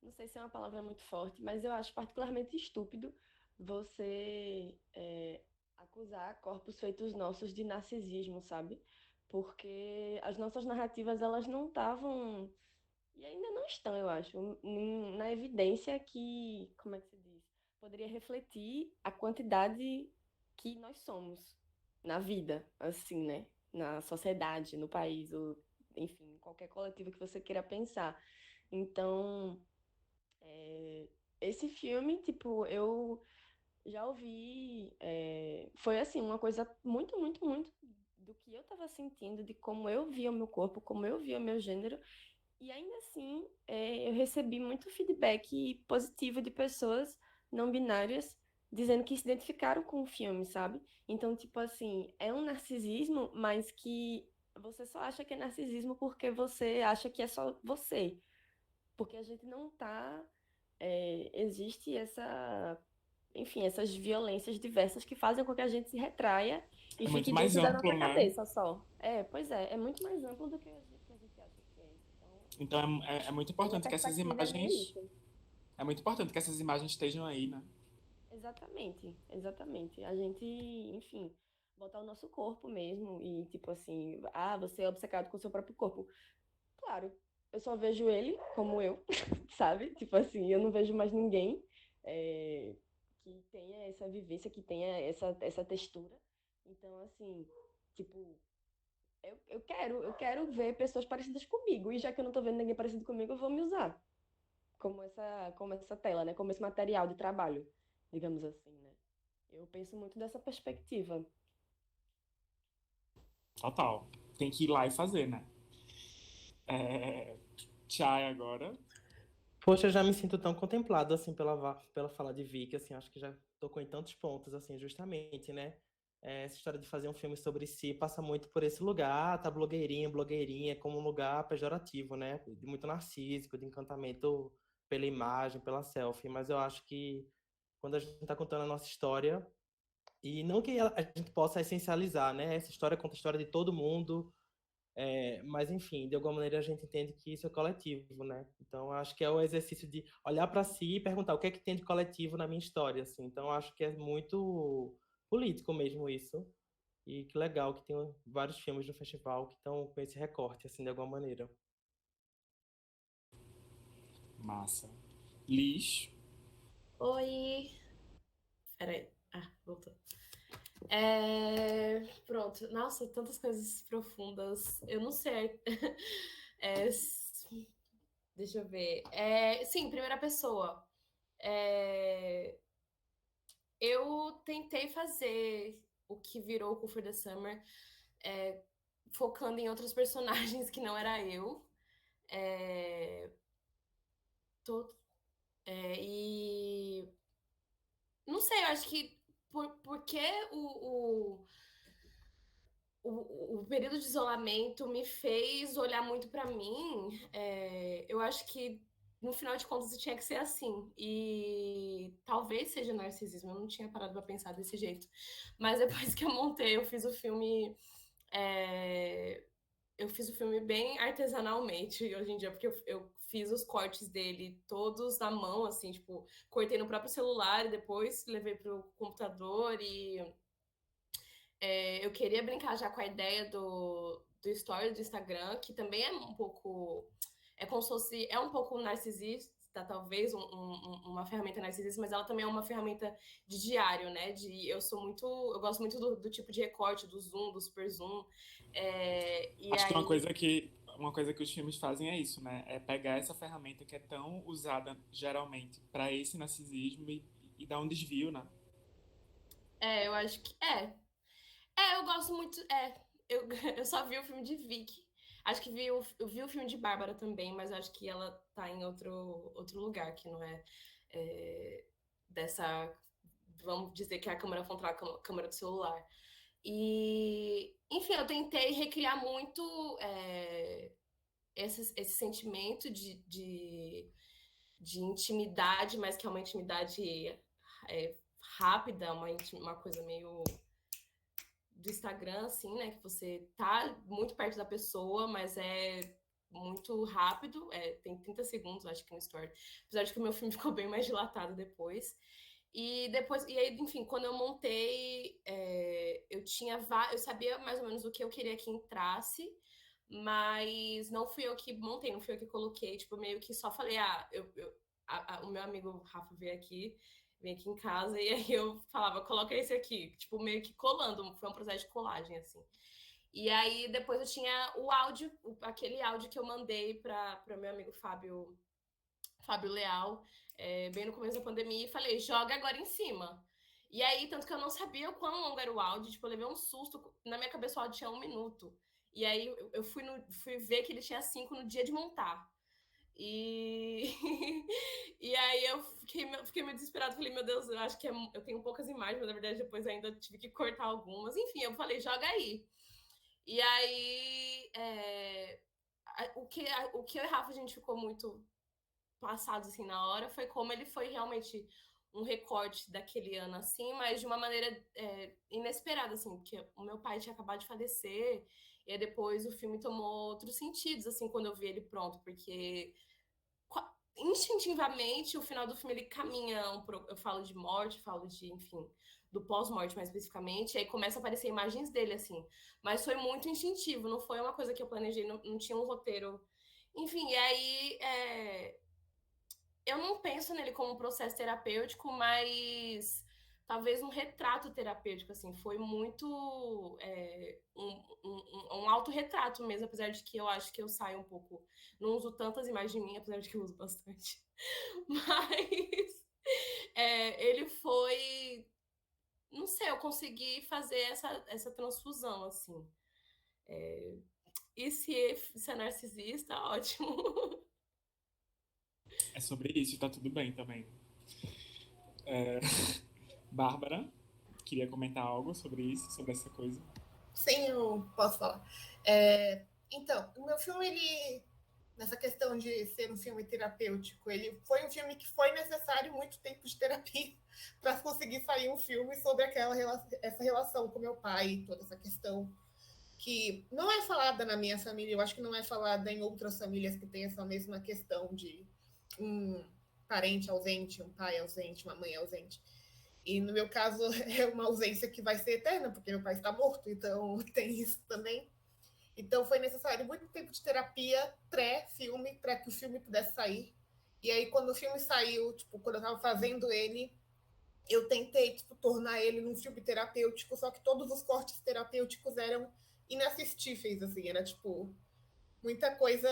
não sei se é uma palavra muito forte, mas eu acho particularmente estúpido você acusar corpos feitos nossos de narcisismo, sabe? Porque as nossas narrativas, elas não estavam, e ainda não estão, eu acho, na evidência que, como é que se diz? Poderia refletir a quantidade que nós somos na vida, assim, né? Na sociedade, no país, ou, enfim, qualquer coletivo que você queira pensar. Então, esse filme, tipo, eu já ouvi, foi assim, uma coisa muito do que eu tava sentindo, de como eu via o meu corpo, como eu via o meu gênero, e ainda assim, eu recebi muito feedback positivo de pessoas não binárias dizendo que se identificaram com o filme, sabe? Então, tipo assim, é um narcisismo, mas que você só acha que é narcisismo porque você acha que é só você. Porque a gente não tá. Existe essa. Enfim, essas violências diversas que fazem com que a gente se retraia e
É muito
fique
mais
dentro da
amplo,
nossa
né?
cabeça só. Pois é muito mais amplo do que a gente acha que é.
Então é muito
Minha
importante que essas
perspectiva é ver
imagens.
isso.
É muito importante que essas imagens estejam aí, né?
Exatamente. A gente, enfim, botar o nosso corpo mesmo e, tipo assim, você é obcecado com o seu próprio corpo. Claro, eu só vejo ele como eu, sabe? Tipo assim, eu não vejo mais ninguém que tenha essa vivência, que tenha essa textura. Então, assim, tipo, eu quero ver pessoas parecidas comigo. E já que eu não tô vendo ninguém parecido comigo, eu vou me usar como essa tela, né? Como esse material de trabalho, digamos assim, né? Eu penso muito dessa perspectiva.
Total. Tem que ir lá e fazer, né? Tchai agora.
Poxa, eu já me sinto tão contemplado, assim, pela fala de Vicky, assim, acho que já tocou em tantos pontos, assim, justamente, né? Essa história de fazer um filme sobre si passa muito por esse lugar, tá blogueirinha, como um lugar pejorativo, né? De muito narcísico, de encantamento pela imagem, pela selfie, mas eu acho que quando a gente tá contando a nossa história, e não que a gente possa essencializar, né? Essa história conta a história de todo mundo, mas, enfim, de alguma maneira a gente entende que isso é coletivo, né? Então, acho que é o exercício de olhar para si e perguntar o que é que tem de coletivo na minha história, assim. Então, acho que é muito político mesmo isso. E que legal que tem vários filmes no festival que estão com esse recorte, assim, de alguma maneira.
Massa. Liz.
Oi. Peraí. Voltou. Pronto. Nossa, tantas coisas profundas. Eu não sei. Deixa eu ver. Sim, primeira pessoa. Eu tentei fazer o que virou o Cool for the Summer, focando em outros personagens que não era eu. E não sei, eu acho que porque o período de isolamento me fez olhar muito para mim, eu acho que no final de contas tinha que ser assim. E talvez seja narcisismo, eu não tinha parado para pensar desse jeito. Mas depois que eu montei, eu fiz o filme. Eu fiz o filme bem artesanalmente hoje em dia, porque eu fiz os cortes dele todos na mão, assim, tipo, cortei no próprio celular e depois levei pro computador e eu queria brincar já com a ideia do story do Instagram, que também é um pouco, como se fosse, um pouco narcisista, talvez, uma ferramenta narcisista, mas ela também é uma ferramenta de diário, né? Eu gosto muito do tipo de recorte, do zoom, do super zoom.
Acho que uma coisa que os filmes fazem é isso, né? É pegar essa ferramenta que é tão usada geralmente para esse narcisismo e dar um desvio, né?
Eu acho que eu gosto muito. Eu só vi o filme de Vicky. Acho que eu vi o filme de Bárbara também, mas acho que ela tá em outro lugar, que não é, dessa. Vamos dizer que é a câmera frontal, a câmera do celular. E, enfim, eu tentei recriar muito esse sentimento de intimidade, mas que é uma intimidade rápida, uma coisa meio do Instagram, assim, né? Que você tá muito perto da pessoa, mas é muito rápido. Tem 30 segundos, acho que no story. Apesar de que o meu filme ficou bem mais dilatado depois. E aí, enfim, quando eu montei, eu sabia mais ou menos o que eu queria que entrasse, mas não fui eu que montei, não fui eu que coloquei, tipo, meio que só falei, o meu amigo Rafa veio aqui em casa, e aí eu falava, coloca esse aqui, tipo, meio que colando, foi um processo de colagem, assim. E aí, depois eu tinha o áudio, aquele áudio que eu mandei para meu amigo Fábio Leal, bem no começo da pandemia, e falei, joga agora em cima. E aí, tanto que eu não sabia o quão longo era o áudio, tipo, eu levei um susto, na minha cabeça o áudio tinha 1 minuto. E aí, eu fui ver que ele tinha 5 no dia de montar. E aí eu fiquei meio desesperada, falei, meu Deus, eu acho que eu tenho poucas imagens, mas na verdade depois ainda tive que cortar algumas. Enfim, eu falei, joga aí. E aí, o que eu e Rafa, a gente ficou muito passados assim na hora, foi como ele foi realmente um recorte daquele ano, assim, mas de uma maneira inesperada, assim, porque o meu pai tinha acabado de falecer, e aí depois o filme tomou outros sentidos, assim, quando eu vi ele pronto, porque instintivamente o final do filme ele caminha eu falo de morte, falo de, enfim, do pós-morte mais especificamente, e aí começa a aparecer imagens dele, assim, mas foi muito instintivo, não foi uma coisa que eu planejei, não tinha um roteiro, enfim, e aí eu não penso nele como um processo terapêutico, mas talvez um retrato terapêutico, assim, foi muito um autorretrato mesmo, apesar de que eu acho que eu saio um pouco, não uso tantas imagens de mim, apesar de que eu uso bastante, mas ele foi, não sei, eu consegui fazer essa transfusão, assim, e se é narcisista, ótimo.
É sobre isso, tá tudo bem também. Bárbara, queria comentar algo sobre isso, sobre essa coisa?
Sim, eu posso falar. Então, o meu filme, ele, nessa questão de ser um filme terapêutico, ele foi um filme que foi necessário muito tempo de terapia para conseguir sair um filme sobre essa relação com meu pai, toda essa questão que não é falada na minha família, eu acho que não é falada em outras famílias que têm essa mesma questão de um parente ausente, um pai ausente, uma mãe ausente. E no meu caso é uma ausência que vai ser eterna, porque meu pai está morto, então tem isso também. Então foi necessário muito tempo de terapia pré-filme para que o filme pudesse sair. E aí, quando o filme saiu, tipo, quando eu estava fazendo ele, eu tentei, tipo, tornar ele num filme terapêutico, só que todos os cortes terapêuticos eram inassistíveis, assim, era, tipo, muita coisa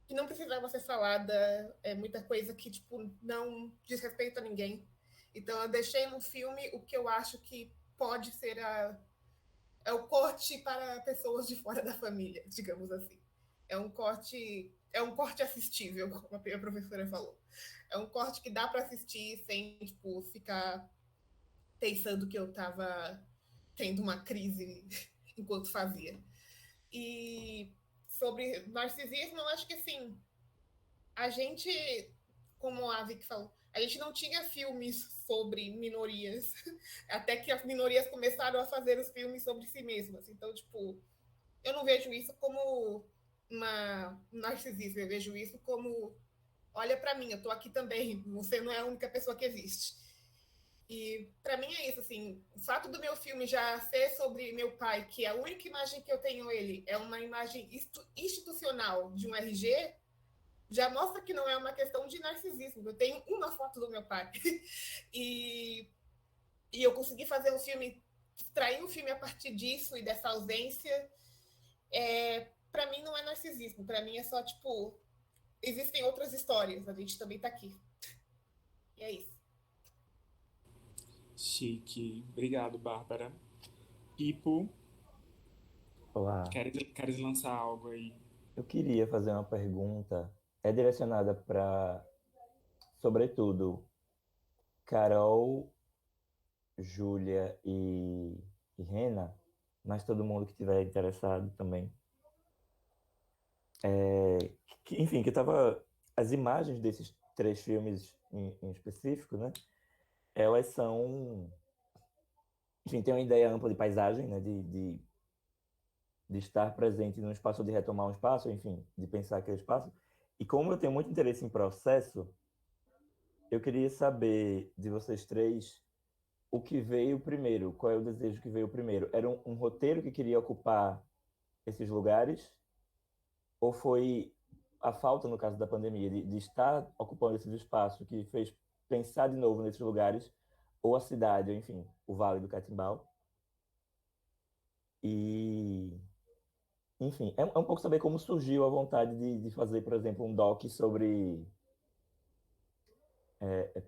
que não precisava ser falada, muita coisa que, tipo, não diz respeito a ninguém. Então, eu deixei no filme o que eu acho que pode ser é o corte para pessoas de fora da família, digamos assim. É um corte assistível, como a professora falou. É um corte que dá para assistir sem, tipo, ficar pensando que eu estava tendo uma crise enquanto fazia. E sobre narcisismo, eu acho que, assim, a gente, como a Vicky falou, a gente não tinha filmes sobre minorias, até que as minorias começaram a fazer os filmes sobre si mesmas. Então, tipo, eu não vejo isso como um narcisismo, eu vejo isso como, olha para mim, eu tô aqui também, você não é a única pessoa que existe. E para mim é isso, assim, o fato do meu filme já ser sobre meu pai, que a única imagem que eu tenho ele é uma imagem institucional de um RG, já mostra que não é uma questão de narcisismo. Eu tenho uma foto do meu pai. E, e eu consegui fazer um filme, extrair um filme a partir disso e dessa ausência. Para mim não é narcisismo, para mim é só, tipo, existem outras histórias, a gente também tá aqui. E é isso.
Chique. Obrigado, Bárbara. Pipo,
Olá.
queres lançar algo aí?
Eu queria fazer uma pergunta. É direcionada para, sobretudo, Carol, Júlia e Rena, mas todo mundo que estiver interessado também. Enfim, que tava as imagens desses 3 filmes em específico, né? Elas são, enfim, tem uma ideia ampla de paisagem, né? De estar presente num espaço, de retomar um espaço, enfim, de pensar aquele espaço. E como eu tenho muito interesse em processo, eu queria saber de vocês 3 o que veio primeiro, qual é o desejo que veio primeiro. Era um roteiro que queria ocupar esses lugares? Ou foi a falta, no caso da pandemia, de estar ocupando esses espaços que fez pensar de novo nesses lugares? Ou a cidade, ou enfim, o Vale do Catimbau? E, enfim, é um pouco saber como surgiu a vontade de fazer, por exemplo, um doc sobre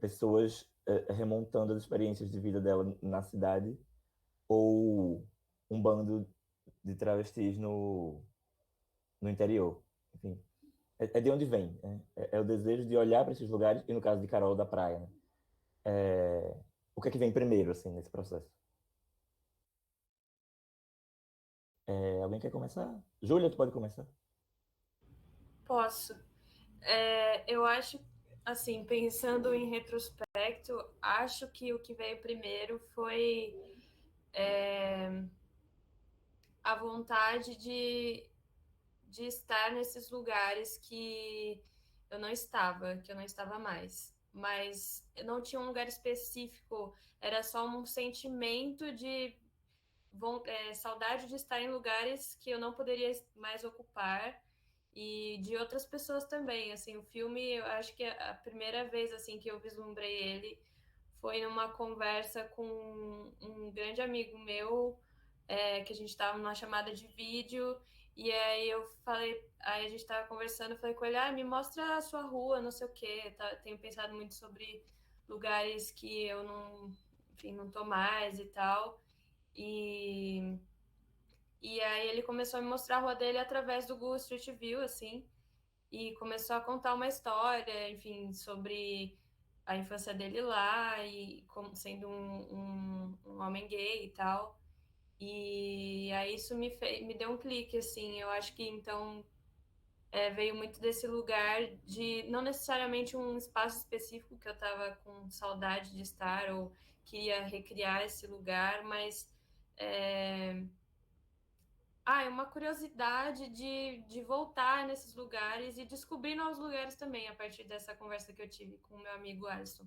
pessoas remontando as experiências de vida dela na cidade, ou um bando de travestis no interior. Enfim, é de onde vem, né? É o desejo de olhar para esses lugares, e no caso de Carol, da praia, né? O que é que vem primeiro, assim, nesse processo? Alguém quer começar? Júlia, tu pode começar.
Posso. Eu acho, assim, pensando em retrospecto, acho que o que veio primeiro foi a vontade de estar nesses lugares que eu não estava mais. Mas eu não tinha um lugar específico, era só um sentimento de saudade de estar em lugares que eu não poderia mais ocupar e de outras pessoas também. Assim, o filme, eu acho que a primeira vez assim que eu vislumbrei ele foi numa conversa com um grande amigo meu, que a gente estava numa chamada de vídeo, e aí eu falei, aí a gente estava conversando, eu falei com ele, me mostra a sua rua, não sei o quê. Tenho pensado muito sobre lugares que eu não, enfim, não tô mais e tal. E, e aí ele começou a me mostrar a rua dele através do Google Street View, assim, e começou a contar uma história, enfim, sobre a infância dele lá e como sendo um homem gay e tal. E aí isso me deu um clique, assim. Eu acho que então veio muito desse lugar de não necessariamente um espaço específico que eu estava com saudade de estar ou queria recriar esse lugar, mas é uma curiosidade de voltar nesses lugares e descobrir novos lugares também, a partir dessa conversa que eu tive com o meu amigo Alisson.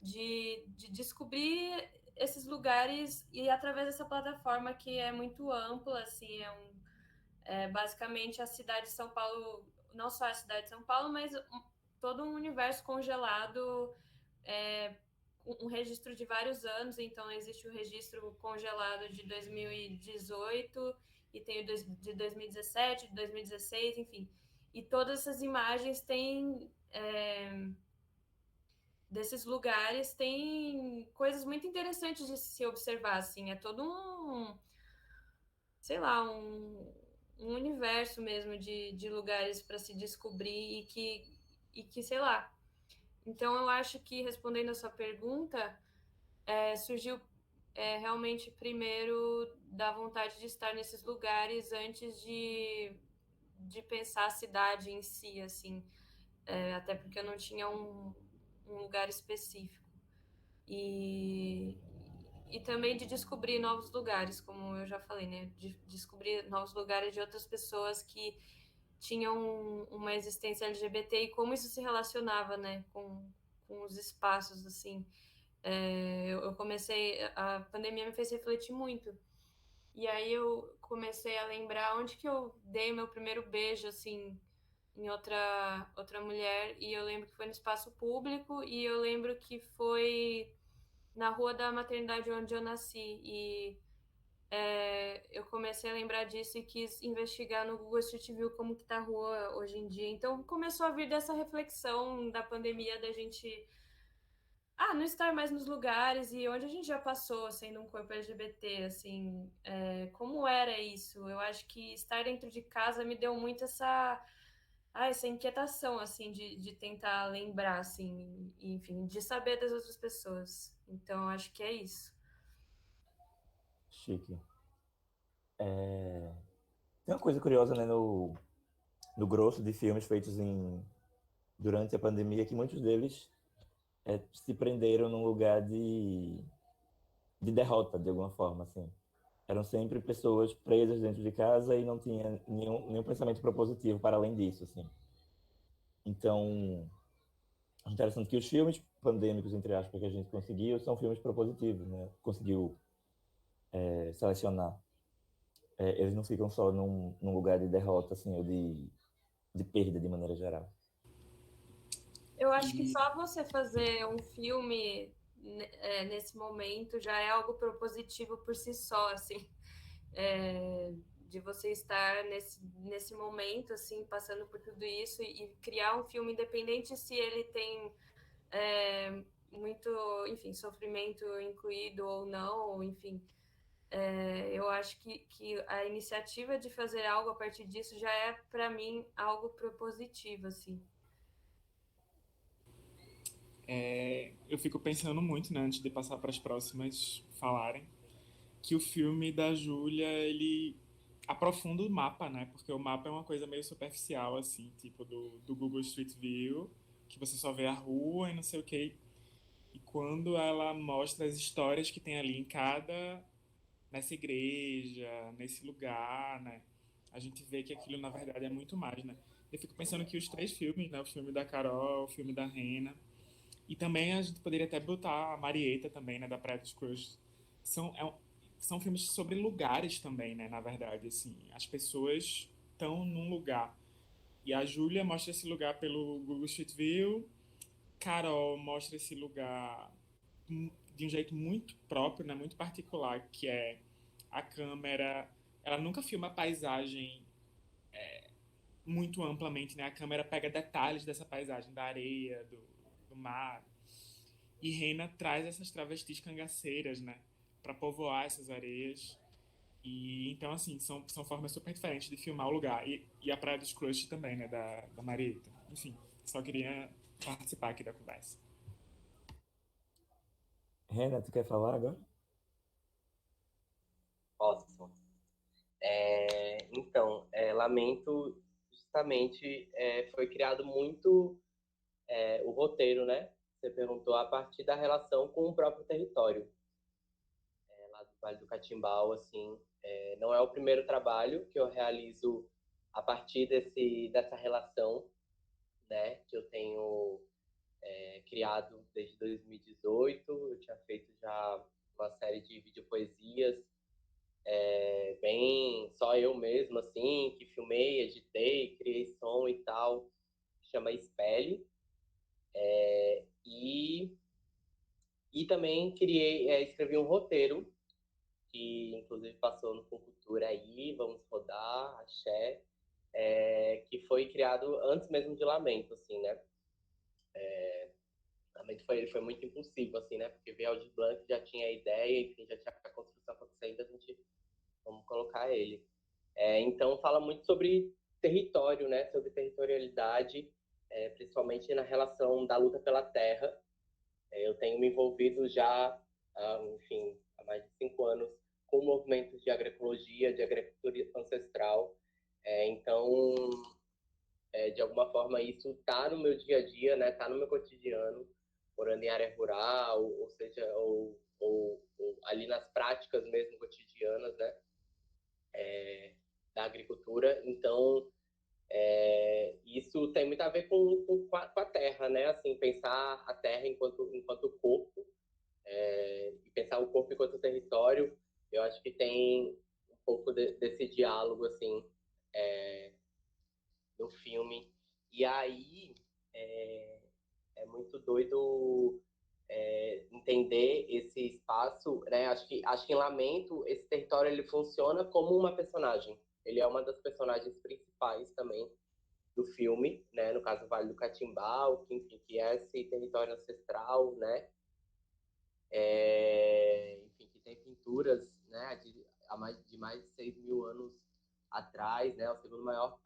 De descobrir esses lugares e através dessa plataforma que é muito ampla, assim, basicamente a cidade de São Paulo, não só a cidade de São Paulo, mas todo um universo congelado, um registro de vários anos. Então, existe o registro congelado de 2018 e tem o de 2017, de 2016, enfim. E todas essas imagens têm... desses lugares tem coisas muito interessantes de se observar, assim. É todo sei lá, um universo mesmo de lugares para se descobrir e que, sei lá. Então, eu acho que, respondendo a sua pergunta, surgiu realmente primeiro da vontade de estar nesses lugares antes de pensar a cidade em si, assim. Até porque eu não tinha um lugar específico. E também de descobrir novos lugares, como eu já falei, né? De descobrir novos lugares de outras pessoas que tinham uma existência LGBT e como isso se relacionava, né? Com os espaços, assim. Eu comecei... A pandemia me fez refletir muito. E aí eu comecei a lembrar onde que eu dei meu primeiro beijo, assim, em outra mulher. E eu lembro que foi no espaço público e eu lembro que foi na rua da maternidade onde eu nasci. E eu comecei a lembrar disso e quis investigar no Google Street View como que tá a rua hoje em dia. Então começou a vir dessa reflexão da pandemia, da gente não estar mais nos lugares e onde a gente já passou sendo um corpo LGBT, assim, como era isso? Eu acho que estar dentro de casa me deu muito essa inquietação, assim, de tentar lembrar, assim, enfim, de saber das outras pessoas. Então, acho que é isso.
Chique. Tem uma coisa curiosa, né, no grosso de filmes feitos durante a pandemia, que muitos deles se prenderam num lugar de derrota, de alguma forma, assim. Eram sempre pessoas presas dentro de casa e não tinha nenhum pensamento propositivo para além disso, assim. Então, é interessante que os filmes pandêmicos, entre aspas, que a gente conseguiu, são filmes propositivos, né? Conseguiu selecionar. Eles não ficam só num lugar de derrota, assim, ou de perda, de maneira geral.
Eu acho que só você fazer um filme nesse momento já é algo propositivo por si só, assim. De você estar nesse momento, assim, passando por tudo isso e criar um filme, independente se ele tem muito, enfim, sofrimento incluído ou não, ou, enfim. Eu acho que a iniciativa de fazer algo a partir disso já é, para mim, algo propositivo, assim.
Eu fico pensando muito, né, antes de passar para as próximas falarem, que o filme da Júlia, ele aprofunda o mapa, né? Porque o mapa é uma coisa meio superficial, assim, tipo do Google Street View, que você só vê a rua e não sei o quê. E quando ela mostra as histórias que tem ali nessa igreja, nesse lugar, né? A gente vê que aquilo, na verdade, é muito mais, né? Eu fico pensando que os três filmes, né? O filme da Carol, o filme da Rena, e também a gente poderia até botar a Marieta também, né? Da Praia dos Cruz. São filmes sobre lugares também, né? Na verdade, assim. As pessoas estão num lugar. E a Júlia mostra esse lugar pelo Google Street View. Carol mostra esse lugar de um jeito muito próprio, né? Muito particular, que é a câmera. Ela nunca filma a paisagem muito amplamente, né? A câmera pega detalhes dessa paisagem, da areia, do mar. E Rena traz essas travestis cangaceiras, né? Para povoar essas areias. E então, assim, são formas super diferentes de filmar o lugar. E a Praia dos Crush também, né? Da Marieta. Enfim, só queria participar aqui da conversa.
Rena, tu quer falar agora?
Posso. Então, Lamento, justamente, foi criado muito o roteiro, né? Você perguntou a partir da relação com o próprio território. Lá do Vale do Catimbau, assim, não é o primeiro trabalho que eu realizo a partir dessa relação, né? Que eu tenho criado desde 2018. Eu tinha feito já uma série de videopoesias, bem só eu mesmo, assim, que filmei, editei, criei som e tal, chama Espelhe. E também escrevi um roteiro, que inclusive passou no Cultura aí, Vamos Rodar, Axé, que foi criado antes mesmo de Lamento, assim, né? Lamento foi muito impulsivo, assim, né? Porque veio Aldir Blanc, já tinha a ideia, enfim, já tinha a construção acontecendo, a gente, vamos colocar ele. Então, fala muito sobre território, né? Sobre territorialidade, principalmente na relação da luta pela terra. Eu tenho me envolvido já, enfim, há mais de 5 anos com movimentos de agroecologia, de agricultura ancestral. Então, de alguma forma, isso está no meu dia a dia, né? Está no meu cotidiano, morando em área rural, ou seja, ou ali nas práticas mesmo cotidianas, né? Da agricultura. Então, isso tem muito a ver com a terra, né? Assim, pensar a terra enquanto corpo, e pensar o corpo enquanto território. Eu acho que tem um pouco desse diálogo, assim, no filme. E aí, é muito doido entender esse espaço, né? Acho que em Lamento, esse território ele funciona como uma personagem. Ele é uma das personagens principais também do filme, né? No caso, o Vale do Catimbau, que, enfim, que é esse território ancestral, né? Enfim, que tem pinturas, né? De mais de 6.000 anos atrás, né? O segundo maior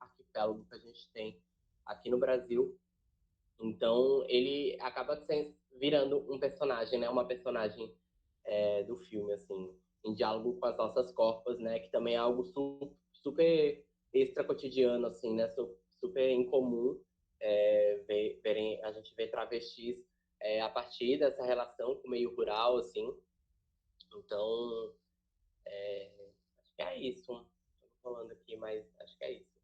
arquipélago que a gente tem aqui no Brasil. Então, ele acaba virando um personagem, né? Uma personagem do filme, assim, em diálogo com as nossas corpas, né? Que também é algo super extra cotidiano, assim, né? Super incomum. A gente vê travestis a partir dessa relação com o meio rural, assim. Então, acho que é isso. Estou falando aqui, mas acho que é isso.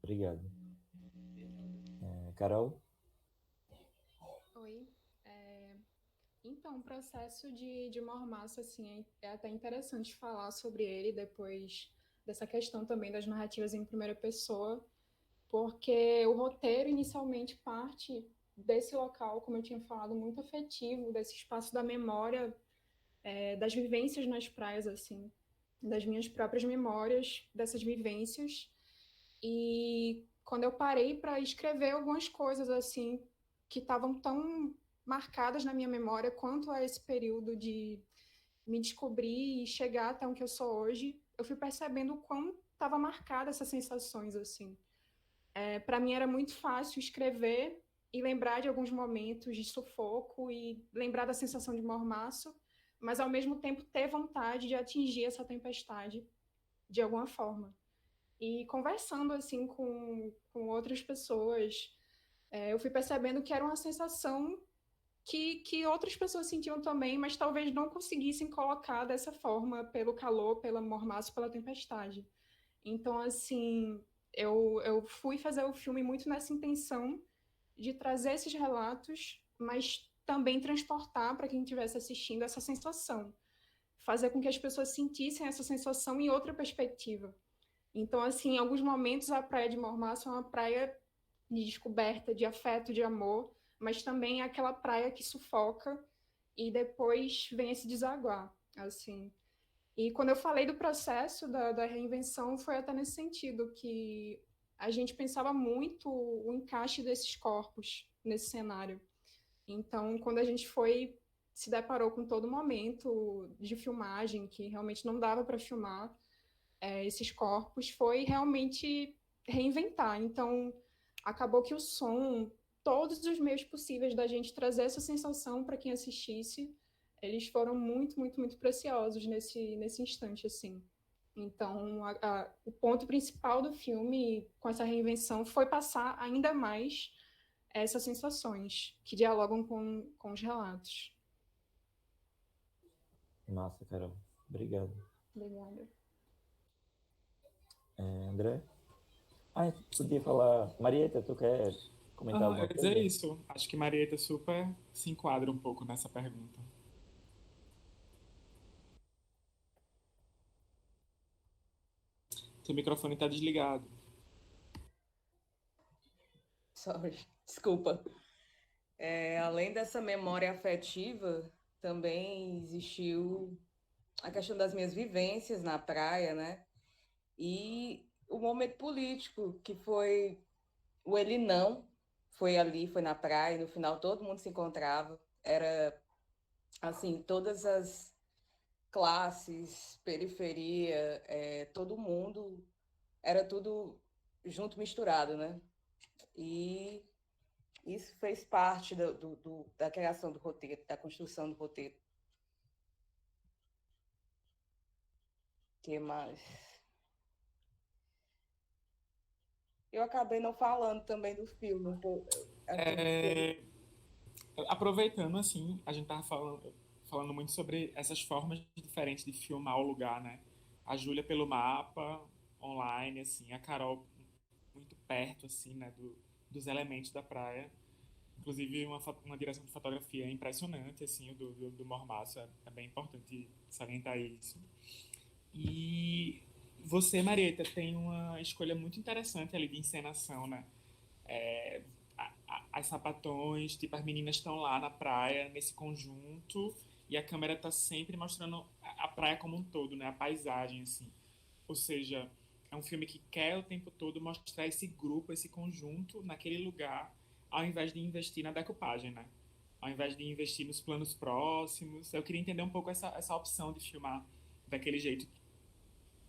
Obrigado. Carol?
Oi. Então, o processo de mormaço, assim, é até interessante falar sobre ele depois dessa questão também das narrativas em primeira pessoa, porque o roteiro inicialmente parte desse local, como eu tinha falado, muito afetivo, desse espaço da memória, das vivências nas praias, assim, das minhas próprias memórias dessas vivências. E quando eu parei para escrever algumas coisas, assim, que estavam tão marcadas na minha memória quanto a esse período de me descobrir e chegar até onde eu sou hoje, eu fui percebendo o quão estava marcada essas sensações, assim. Para mim era muito fácil escrever e lembrar de alguns momentos de sufoco e lembrar da sensação de mormaço, mas ao mesmo tempo ter vontade de atingir essa tempestade de alguma forma. E conversando assim com outras pessoas, eu fui percebendo que era uma sensação que outras pessoas sentiam também, mas talvez não conseguissem colocar dessa forma, pelo calor, pela mormaço, pela tempestade. Então, assim, eu fui fazer o filme muito nessa intenção de trazer esses relatos, mas também transportar para quem estivesse assistindo essa sensação. Fazer com que as pessoas sentissem essa sensação em outra perspectiva. Então, assim, em alguns momentos a Praia de Mormaço é uma praia de descoberta, de afeto, de amor, mas também é aquela praia que sufoca e depois vem esse desaguar, assim. E quando eu falei do processo da reinvenção, foi até nesse sentido, que a gente pensava muito o encaixe desses corpos nesse cenário. Então, quando a gente se deparou com todo momento de filmagem, que realmente não dava para filmar esses corpos, foi realmente reinventar. Então, acabou que o som, todos os meios possíveis da gente trazer essa sensação para quem assistisse, eles foram muito, muito, muito preciosos nesse instante, assim. Então, o ponto principal do filme, com essa reinvenção, foi passar ainda mais essas sensações que dialogam com os relatos.
Massa, Carol. Obrigado.
Obrigada.
André? Podia falar... Marieta, tu quer comentar alguma
Eu ia dizer
coisa?
isso. Acho que Marieta super se enquadra um pouco nessa pergunta. Seu microfone está desligado.
Sorry, desculpa. Além dessa memória afetiva, também existiu a questão das minhas vivências na praia, né? E o momento político, que foi o Ele Não, foi ali, foi na praia, no final todo mundo se encontrava. Era, assim, todas as classes, periferia, todo mundo, era tudo junto, misturado, né? E isso fez parte da criação do roteiro, da construção do roteiro. O que mais? Eu acabei não falando também do filme.
Aproveitando, assim, a gente tava falando muito sobre essas formas diferentes de filmar o lugar, né? A Júlia pelo mapa, online, assim, a Carol muito perto, assim, né, dos elementos da praia. Inclusive, uma direção de fotografia impressionante, assim, o do Mormaço, é bem importante salientar isso. E você, Marieta, tem uma escolha muito interessante ali de encenação, né? As sapatões, tipo, as meninas estão lá na praia, nesse conjunto, e a câmera tá sempre mostrando a praia como um todo, né? A paisagem, assim. Ou seja, é um filme que quer o tempo todo mostrar esse grupo, esse conjunto naquele lugar, ao invés de investir na decupagem, né? Ao invés de investir nos planos próximos. Eu queria entender um pouco essa opção de filmar daquele jeito,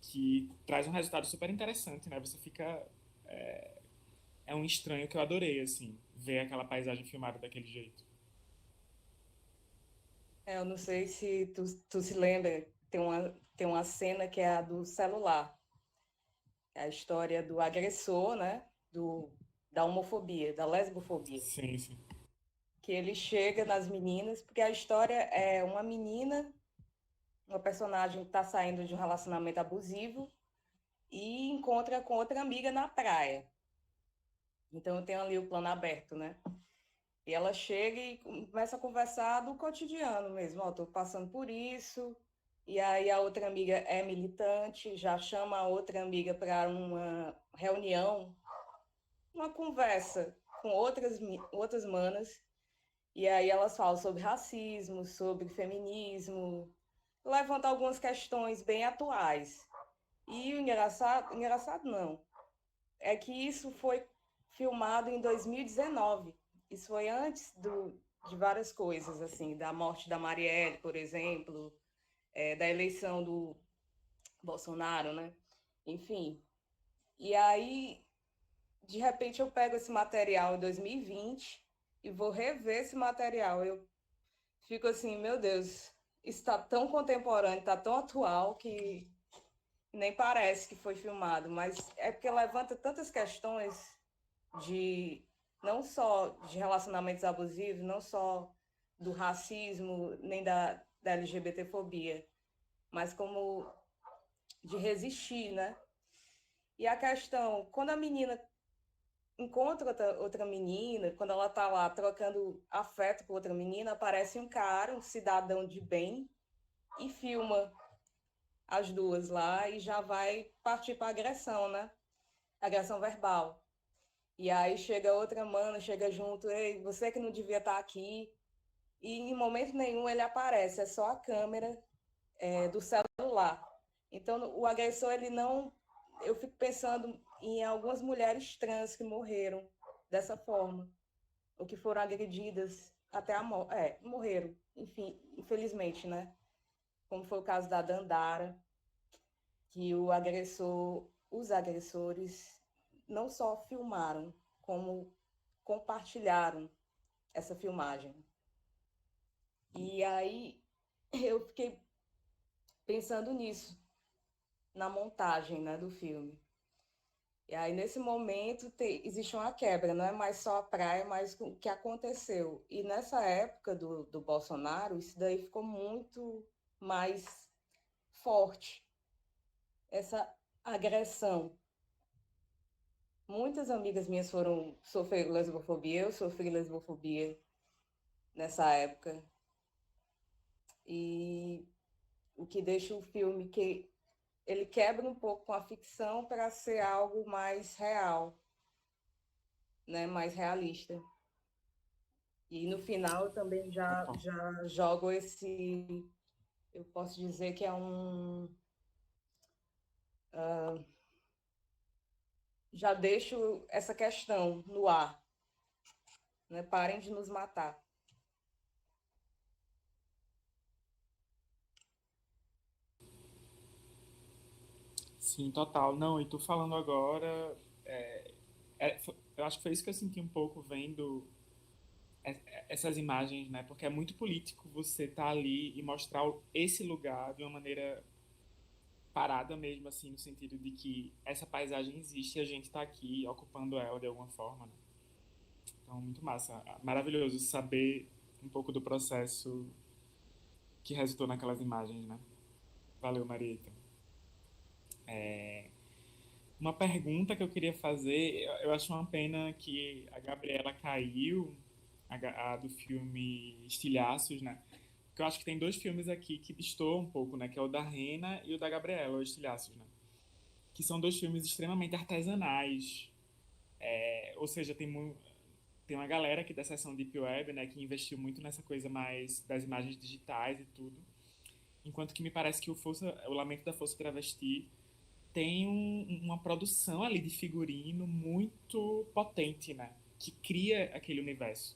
que traz um resultado super interessante, né? Você fica... É um estranho que eu adorei, assim, ver aquela paisagem filmada daquele jeito.
Eu não sei se tu se lembra, tem uma cena que é a do celular. É a história do agressor, né? Da homofobia, da lesbofobia.
Sim, sim.
Que ele chega nas meninas, porque a história é uma menina, uma personagem que está saindo de um relacionamento abusivo e encontra com outra amiga na praia. Então tem ali o plano aberto, né? E ela chega e começa a conversar do cotidiano mesmo. Ó, tô passando por isso. E aí a outra amiga é militante, já chama a outra amiga para uma reunião, uma conversa com outras manas. E aí elas falam sobre racismo, sobre feminismo, levantam algumas questões bem atuais. E o engraçado não, é que isso foi filmado em 2019. Isso foi antes de várias coisas, assim, da morte da Marielle, por exemplo, da eleição do Bolsonaro, né? Enfim. E aí, de repente, eu pego esse material em 2020 e vou rever esse material. Eu fico assim, meu Deus, isso está tão contemporâneo, está tão atual que nem parece que foi filmado, mas é porque levanta tantas questões não só de relacionamentos abusivos, não só do racismo, nem da LGBTfobia, mas como de resistir, né? E a questão, quando a menina encontra outra menina, quando ela tá lá trocando afeto com outra menina, aparece um cara, um cidadão de bem, e filma as duas lá e já vai partir para agressão, né? Agressão verbal. E aí chega outra mana, chega junto, ei, você que não devia estar aqui. E em momento nenhum ele aparece, é só a câmera do celular. Então o agressor, ele não... Eu fico pensando em algumas mulheres trans que morreram dessa forma, ou que foram agredidas até a morte. Morreram, enfim, infelizmente, né? Como foi o caso da Dandara, que os agressores não só filmaram, como compartilharam essa filmagem. E aí eu fiquei pensando nisso, na montagem, né, do filme. E aí, nesse momento, existe uma quebra, não é mais só a praia, mas o que aconteceu. E nessa época do Bolsonaro, isso daí ficou muito mais forte, essa agressão. Muitas amigas minhas sofreram lesbofobia, eu sofri lesbofobia nessa época. E o que deixa o filme que ele quebra um pouco com a ficção para ser algo mais real. né, mais realista. E no final eu também já jogo esse, eu posso dizer que é já deixo essa questão no ar, né? Parem de nos matar.
Sim, total. Não, e tu falando agora, eu acho que foi isso que eu senti um pouco vendo essas imagens, né? Porque é muito político você estar ali e mostrar esse lugar de uma maneira parada mesmo, assim, no sentido de que essa paisagem existe e a gente está aqui ocupando ela de alguma forma, né? Então, muito massa. Maravilhoso saber um pouco do processo que resultou naquelas imagens, né? Valeu, Marieta. Uma pergunta que eu queria fazer, eu acho uma pena que a Gabriela caiu, a do filme Estilhaços, né? Porque eu acho que tem dois filmes aqui que destoam um pouco, né? Que é o da Rena e o da Gabriela, o Estilhaços, né? Que são dois filmes extremamente artesanais. Ou seja, tem uma galera aqui da seção Deep Web, né? Que investiu muito nessa coisa mais das imagens digitais e tudo. Enquanto que me parece que o Lamento da Força Travesti tem uma produção ali de figurino muito potente, né? Que cria aquele universo.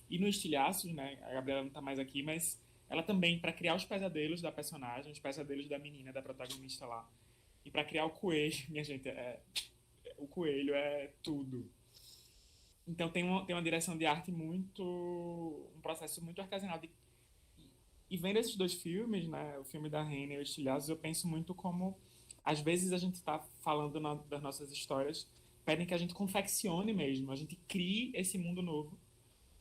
E no Estilhaços, né? A Gabriela não tá mais aqui, mas ela também, para criar os pesadelos da personagem, os pesadelos da menina, da protagonista lá, e para criar o coelho, minha gente, o coelho é tudo. Então tem uma direção de arte um processo muito artesanal. E vendo esses dois filmes, né? O filme da Rena e o Estilhaços, eu penso muito como às vezes a gente está falando das nossas histórias, pedem que a gente confeccione mesmo, a gente crie esse mundo novo,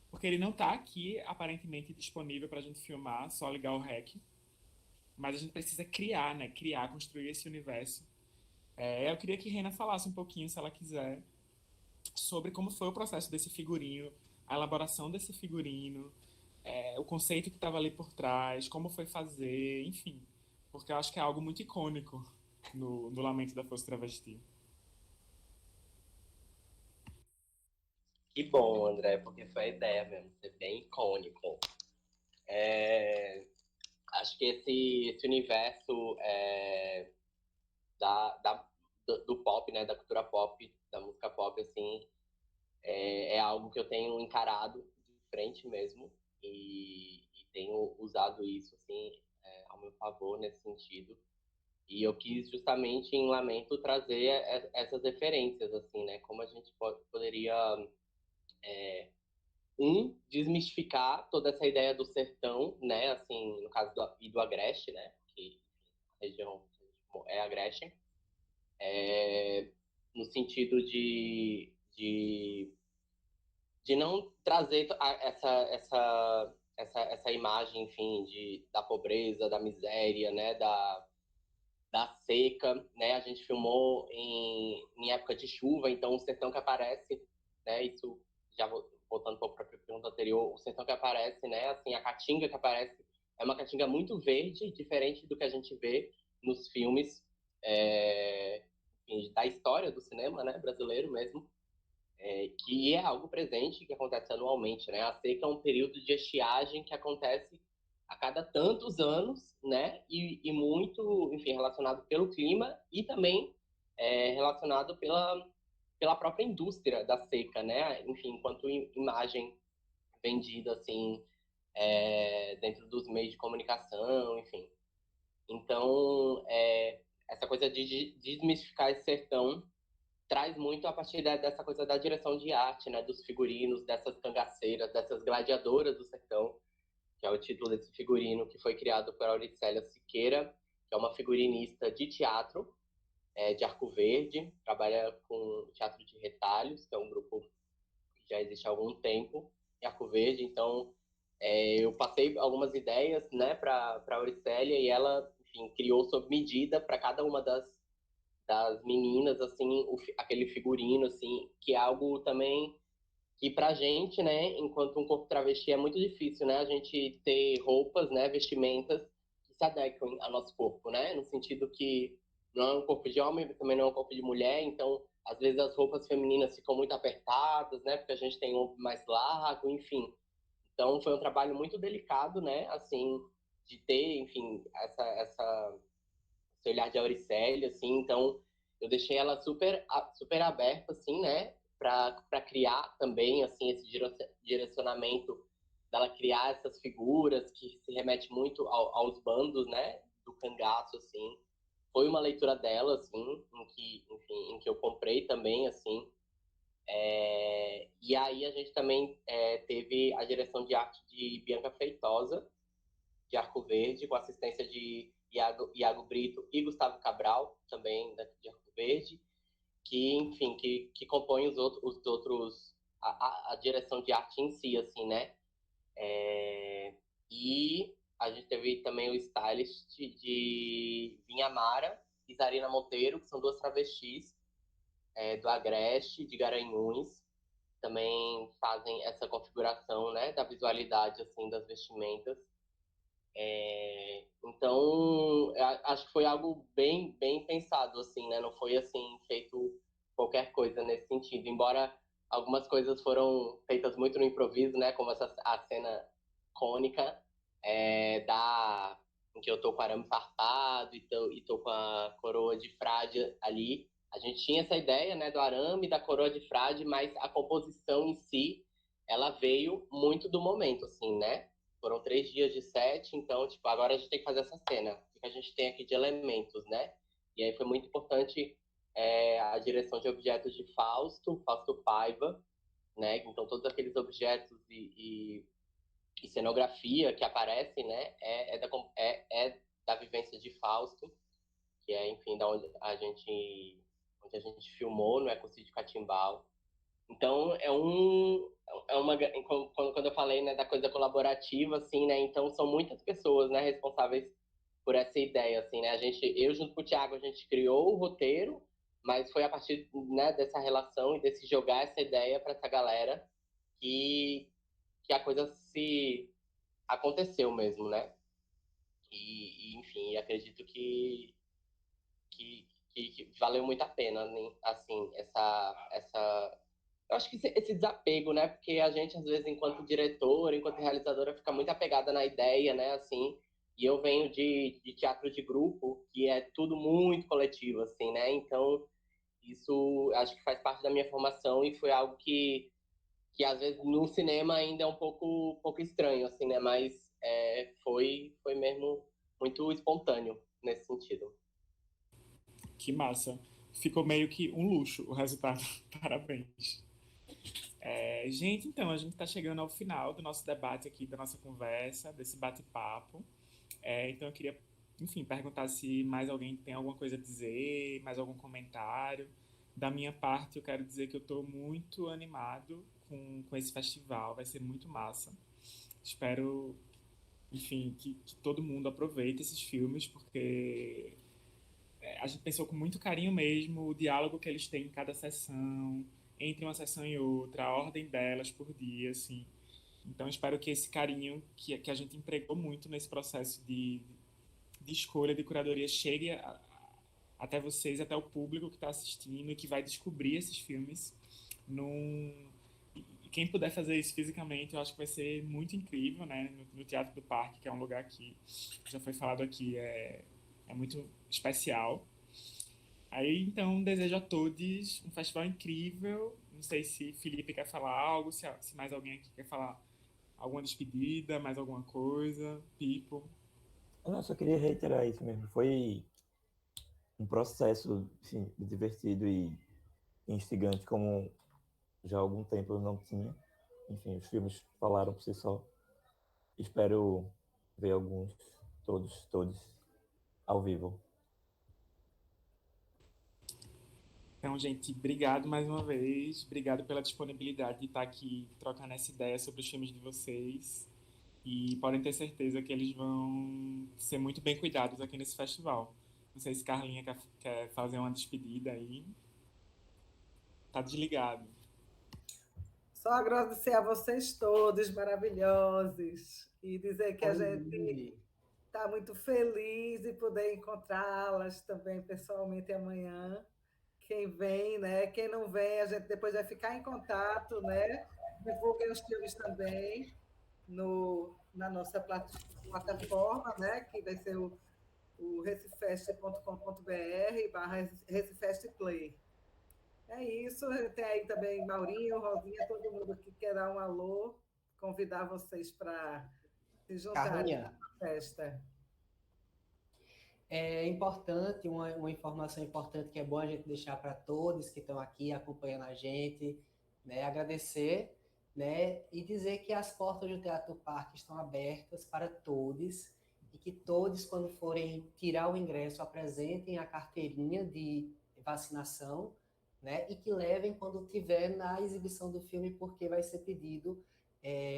porque ele não está aqui aparentemente disponível para a gente filmar, só ligar o REC, mas a gente precisa criar, né? Criar, construir esse universo. Eu queria que Rena falasse um pouquinho, se ela quiser, sobre como foi o processo desse figurino, a elaboração desse figurino, o conceito que estava ali por trás, como foi fazer, enfim, porque eu acho que é algo muito icônico no Lamento da Força Travesti.
Que bom, André, porque foi a ideia mesmo, ser bem icônico. Acho que esse universo do pop, né, da cultura pop, da música pop, assim, é algo que eu tenho encarado de frente mesmo e tenho usado isso, assim, ao meu favor nesse sentido. E eu quis justamente em Lamento trazer essas referências, assim, né? Como a gente poderia desmistificar toda essa ideia do sertão, né? Assim, no caso do Agreste, né? Que a região é Agreste, no sentido de não trazer essa imagem, enfim, da pobreza, da miséria, né? Da seca, né? A gente filmou em época de chuva, então o sertão que aparece, né? Isso já voltando um pouco para a pergunta anterior, o sertão que aparece, né? Assim, a caatinga que aparece é uma caatinga muito verde, diferente do que a gente vê nos filmes enfim, da história do cinema, né? Brasileiro mesmo, que é algo presente que acontece anualmente, né? A seca é um período de estiagem que acontece a cada tantos anos, né? E muito, enfim, relacionado pelo clima e também relacionado pela própria indústria da seca, né? Enfim, enquanto imagem vendida, assim, dentro dos meios de comunicação, enfim. Então, essa coisa de desmistificar esse sertão traz muito a partir dessa coisa da direção de arte, né? Dos figurinos, dessas cangaceiras, dessas gladiadoras do sertão, que é o título desse figurino, que foi criado por Auricélia Siqueira, que é uma figurinista de teatro, de Arco Verde, trabalha com teatro de retalhos, que é um grupo que já existe há algum tempo em Arco Verde. Então, eu passei algumas ideias, né, para Auricélia, e ela, enfim, criou sob medida para cada uma das meninas, assim, aquele figurino, assim, que é algo também que pra gente, né, enquanto um corpo travesti é muito difícil, né, a gente ter roupas, né, vestimentas que se adequem ao nosso corpo, né, no sentido que não é um corpo de homem, também não é um corpo de mulher, então às vezes as roupas femininas ficam muito apertadas, né? Porque a gente tem um ombro mais largo, enfim. Então foi um trabalho muito delicado, né? Assim, de ter, enfim, esse olhar de Auricelio, assim. Então eu deixei ela super aberta, assim, né? Para criar também, assim, esse direcionamento dela criar essas figuras que se remete muito aos bandos, né? Do cangaço, assim. Foi uma leitura dela, assim, em que eu comprei também, assim. E aí a gente também teve a direção de arte de Bianca Feitosa, de Arco Verde, com assistência de Iago Brito e Gustavo Cabral, também de Arco Verde, que, enfim, que compõem os outros a direção de arte em si, assim, né? E a gente teve também o stylist de Vinha Mara e Zarina Monteiro, que são duas travestis do Agreste, de Garanhuns, também fazem essa configuração, né, da visualidade, assim, das vestimentas. Então, acho que foi algo bem pensado, assim, né? Não foi, assim, feito qualquer coisa nesse sentido. Embora algumas coisas foram feitas muito no improviso, né? Como a cena cônica em que eu tô com arame farpado e tô com a coroa de frade ali. A gente tinha essa ideia, né, do arame, da coroa de frade, mas a composição em si, ela veio muito do momento, assim, né? Foram 3 dias de set, então, tipo, agora a gente tem que fazer essa cena. O que a gente tem aqui de elementos, né? E aí foi muito importante a direção de objetos de Fausto Paiva, né? Então, todos aqueles objetos e cenografia que aparecem, né? É da vivência de Fausto, que é, enfim, da onde a gente filmou no Ecocídio Catimbau. Então, quando eu falei, né, da coisa colaborativa, assim, né, então são muitas pessoas, né, responsáveis por essa ideia, assim, né, eu junto com o Thiago, a gente criou o roteiro, mas foi a partir, né, dessa relação e desse jogar essa ideia para essa galera que a coisa se aconteceu mesmo, né, enfim, acredito que valeu muito a pena, né? Assim, eu acho que esse desapego, né? Porque a gente, às vezes, enquanto diretora, enquanto realizadora, fica muito apegada na ideia, né? Assim, e eu venho de teatro de grupo, que é tudo muito coletivo, assim, né? Então, isso acho que faz parte da minha formação e foi algo que às vezes, no cinema ainda é um pouco estranho, assim, né? Mas foi mesmo muito espontâneo nesse sentido.
Que massa. Ficou meio que um luxo o resultado. Parabéns. Gente, então, a gente está chegando ao final do nosso debate aqui, da nossa conversa, desse bate-papo. Então, eu queria, enfim, perguntar se mais alguém tem alguma coisa a dizer, mais algum comentário. Da minha parte, eu quero dizer que eu estou muito animado com esse festival, vai ser muito massa. Espero, enfim, que todo mundo aproveite esses filmes, porque a gente pensou com muito carinho mesmo o diálogo que eles têm em cada sessão, entre uma sessão e outra, a ordem delas por dia, assim. Então, espero que esse carinho que a gente empregou muito nesse processo de escolha, de curadoria, chegue até vocês, até o público que está assistindo e que vai descobrir esses filmes. E quem puder fazer isso fisicamente, eu acho que vai ser muito incrível, né? No Teatro do Parque, que é um lugar que já foi falado aqui, é muito especial. Aí, então, desejo a todos um festival incrível. Não sei se Felipe quer falar algo, se mais alguém aqui quer falar alguma despedida, mais alguma coisa. Pipo.
Eu só queria reiterar isso mesmo. Foi um processo, assim, divertido e instigante, como já há algum tempo eu não tinha. Enfim, os filmes falaram por si só. Espero ver alguns, todos, ao vivo.
Então, gente, obrigado mais uma vez. Obrigado pela disponibilidade de estar aqui trocando essa ideia sobre os filmes de vocês. E podem ter certeza que eles vão ser muito bem cuidados aqui nesse festival. Não sei se Carlinha quer fazer uma despedida aí. Tá desligado.
Só agradecer a vocês todos maravilhosos e dizer que a gente estar muito feliz de poder encontrá-las também pessoalmente amanhã. Quem vem, né? Quem não vem, a gente depois vai ficar em contato, né? Divulguem os filmes também na nossa plataforma, né? Que vai ser o recifest.com.br/recifestplay. É isso, tem aí também Maurinho, Rosinha, todo mundo que quer dar um alô, convidar vocês para se juntarem
Carlinha,
na festa.
é importante, uma informação importante que é bom a gente deixar para todos que estão aqui acompanhando a gente, né? Agradecer, né? E dizer que as portas do Teatro Parque estão abertas para todos e que todos, quando forem tirar o ingresso, apresentem a carteirinha de vacinação, né? E que levem quando tiver na exibição do filme, porque vai ser pedido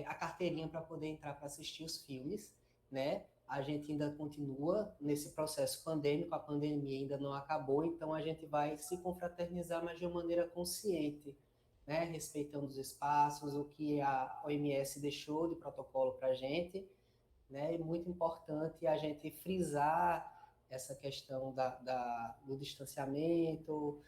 a carteirinha para poder entrar para assistir os filmes, né? A gente ainda continua nesse processo pandêmico, a pandemia ainda não acabou, então a gente vai se confraternizar, mas de uma maneira consciente, né? Respeitando os espaços, o que a OMS deixou de protocolo para a gente, né? É muito importante a gente frisar essa questão do distanciamento,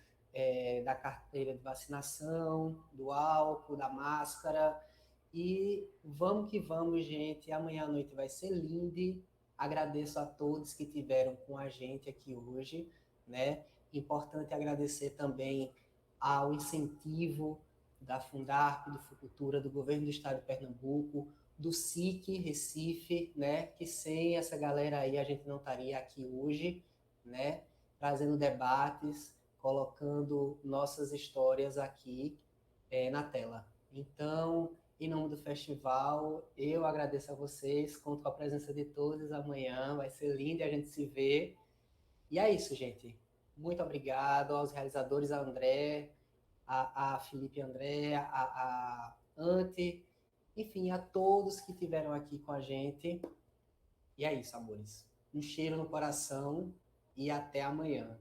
da carteira de vacinação, do álcool, da máscara. E vamos que vamos, gente. Amanhã à noite vai ser lindo. Agradeço a todos que estiveram com a gente aqui hoje, né? Importante agradecer também ao incentivo da Fundarp, do Fucultura, do Governo do Estado de Pernambuco, do SIC Recife, né? Que sem essa galera aí a gente não estaria aqui hoje, né? Trazendo debates, colocando nossas histórias aqui na tela. Então, em nome do festival, eu agradeço a vocês, conto com a presença de todos amanhã, vai ser lindo e a gente se vê. E é isso, gente. Muito obrigado aos realizadores, a André, a Felipe André, a Ante, enfim, a todos que estiveram aqui com a gente. E é isso, amores. Um cheiro no coração e até amanhã.